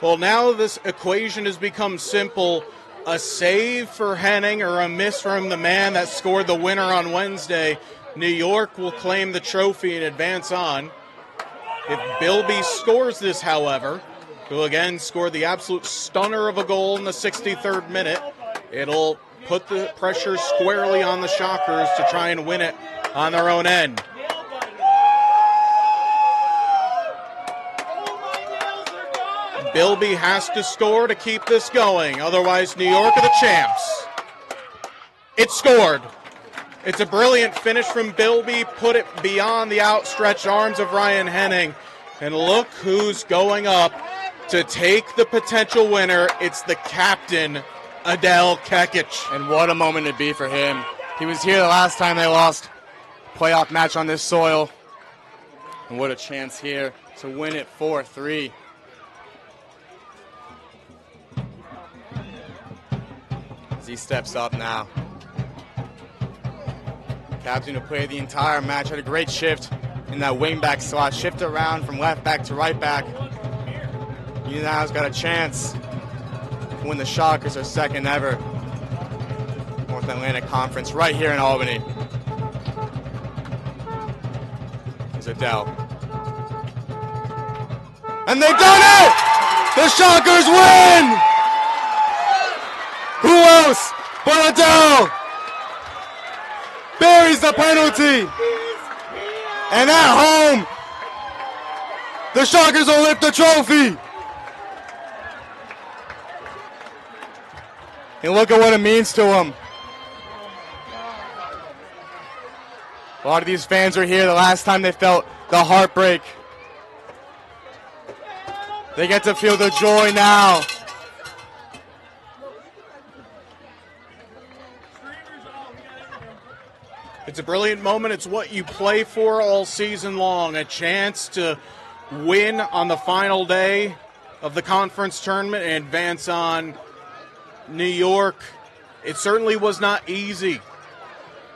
Well, now this equation has become simple. A save for Henning or a miss from the man that scored the winner on Wednesday. New York will claim the trophy and advance on. If Bilby scores this, however, who again scored the absolute stunner of a goal in the 63rd minute. It'll put the pressure squarely on the Shockers to try and win it on their own end. Bilby has to score to keep this going. Otherwise, New York are the champs. It scored. It's a brilliant finish from Bilby. Put it beyond the outstretched arms of Ryan Henning. And look who's going up to take the potential winner. It's the captain, Adel Kekic. And what a moment to be for him. He was here the last time they lost a playoff match on this soil. And what a chance here to win it 4-3. As he steps up now. Captain who played the entire match, had a great shift in that wing back slot, shift around from left back to right back. He now's got a chance to win the Shockers their second ever North Atlantic Conference right here in Albany. Here's Adele. And they've done it! The Shockers win! Who else but Adele? Buries the penalty. And at home, the Shockers will lift the trophy. And look at what it means to them. A lot of these fans are here the last time they felt the heartbreak. They get to feel the joy now. It's a brilliant moment. It's what you play for all season long. A chance to win on the final day of the conference tournament and advance on New York. It certainly was not easy.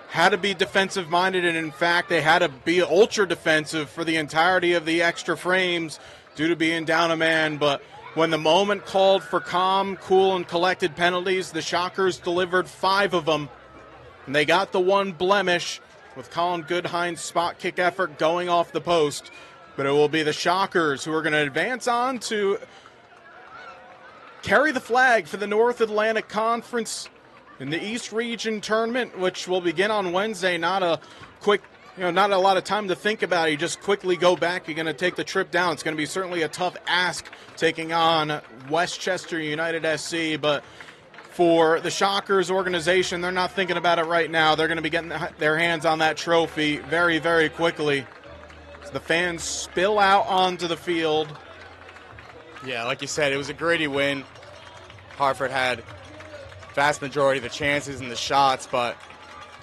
Had to be defensive minded, and in fact, they had to be ultra defensive for the entirety of the extra frames due to being down a man. But when the moment called for calm, cool, and collected penalties, the Shockers delivered 5 of them. And they got the one blemish with Colin Goodhine's spot kick effort going off the post. But it will be the Shockers who are going to advance on to carry the flag for the North Atlantic Conference in the East Region tournament, which will begin on Wednesday. Not a quick, not a lot of time to think about it. You just quickly go back. You're going to take the trip down. It's going to be certainly a tough ask taking on Westchester United SC, but for the Shockers organization, they're not thinking about it right now. They're going to be getting their hands on that trophy very, very quickly. So the fans spill out onto the field. Yeah, like you said, it was a gritty win. Hartford had vast majority of the chances and the shots, but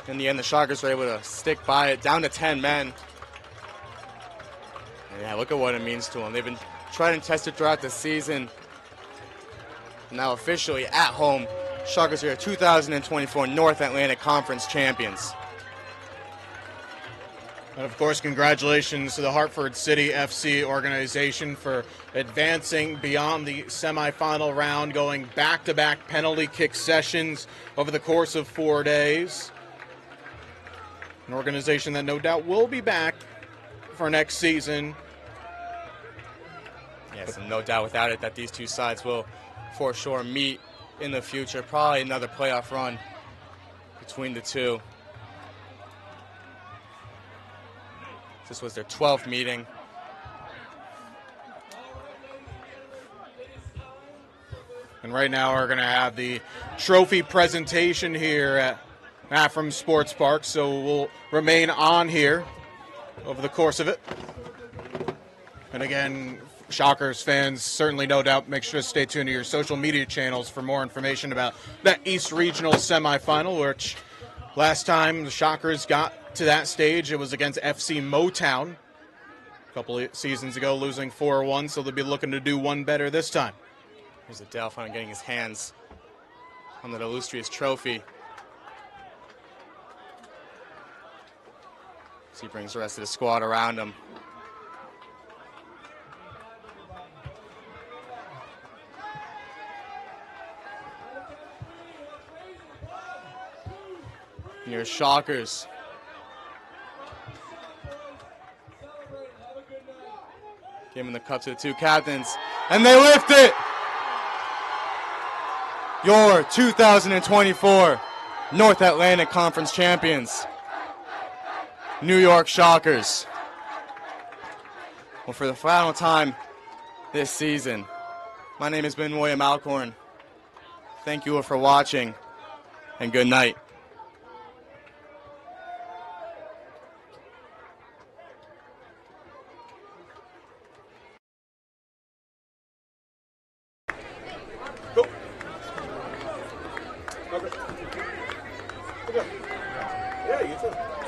in the end, the Shockers were able to stick by it, down to 10 men. And yeah, look at what it means to them. They've been tried and tested throughout the season. Now officially at home, Shockers are 2024 North Atlantic Conference champions. And of course, congratulations to the Hartford City FC organization for advancing beyond the semifinal round, going back-to-back penalty kick sessions over the course of 4 days. An organization that no doubt will be back for next season. Yes, and no doubt without it that these two sides will for sure meet in the future. Probably another playoff run between the two. This was their 12th meeting. And right now we're going to have the trophy presentation here at Afram Sports Park, so we'll remain on here over the course of it. And again, Shockers fans, certainly no doubt, make sure to stay tuned to your social media channels for more information about that East Regional semifinal, which last time the Shockers got to that stage, it was against FC Motown a couple of seasons ago, losing 4-1, so they'll be looking to do one better this time. Here's Adele finally getting his hands on that illustrious trophy. So he brings the rest of the squad around him. Your Shockers. Giving the cup to the two captains, and they lift it. Your 2024 North Atlantic Conference champions, New York Shockers. Well, for the final time this season, my name has been William Alcorn. Thank you all for watching, and good night. Yeah, you too.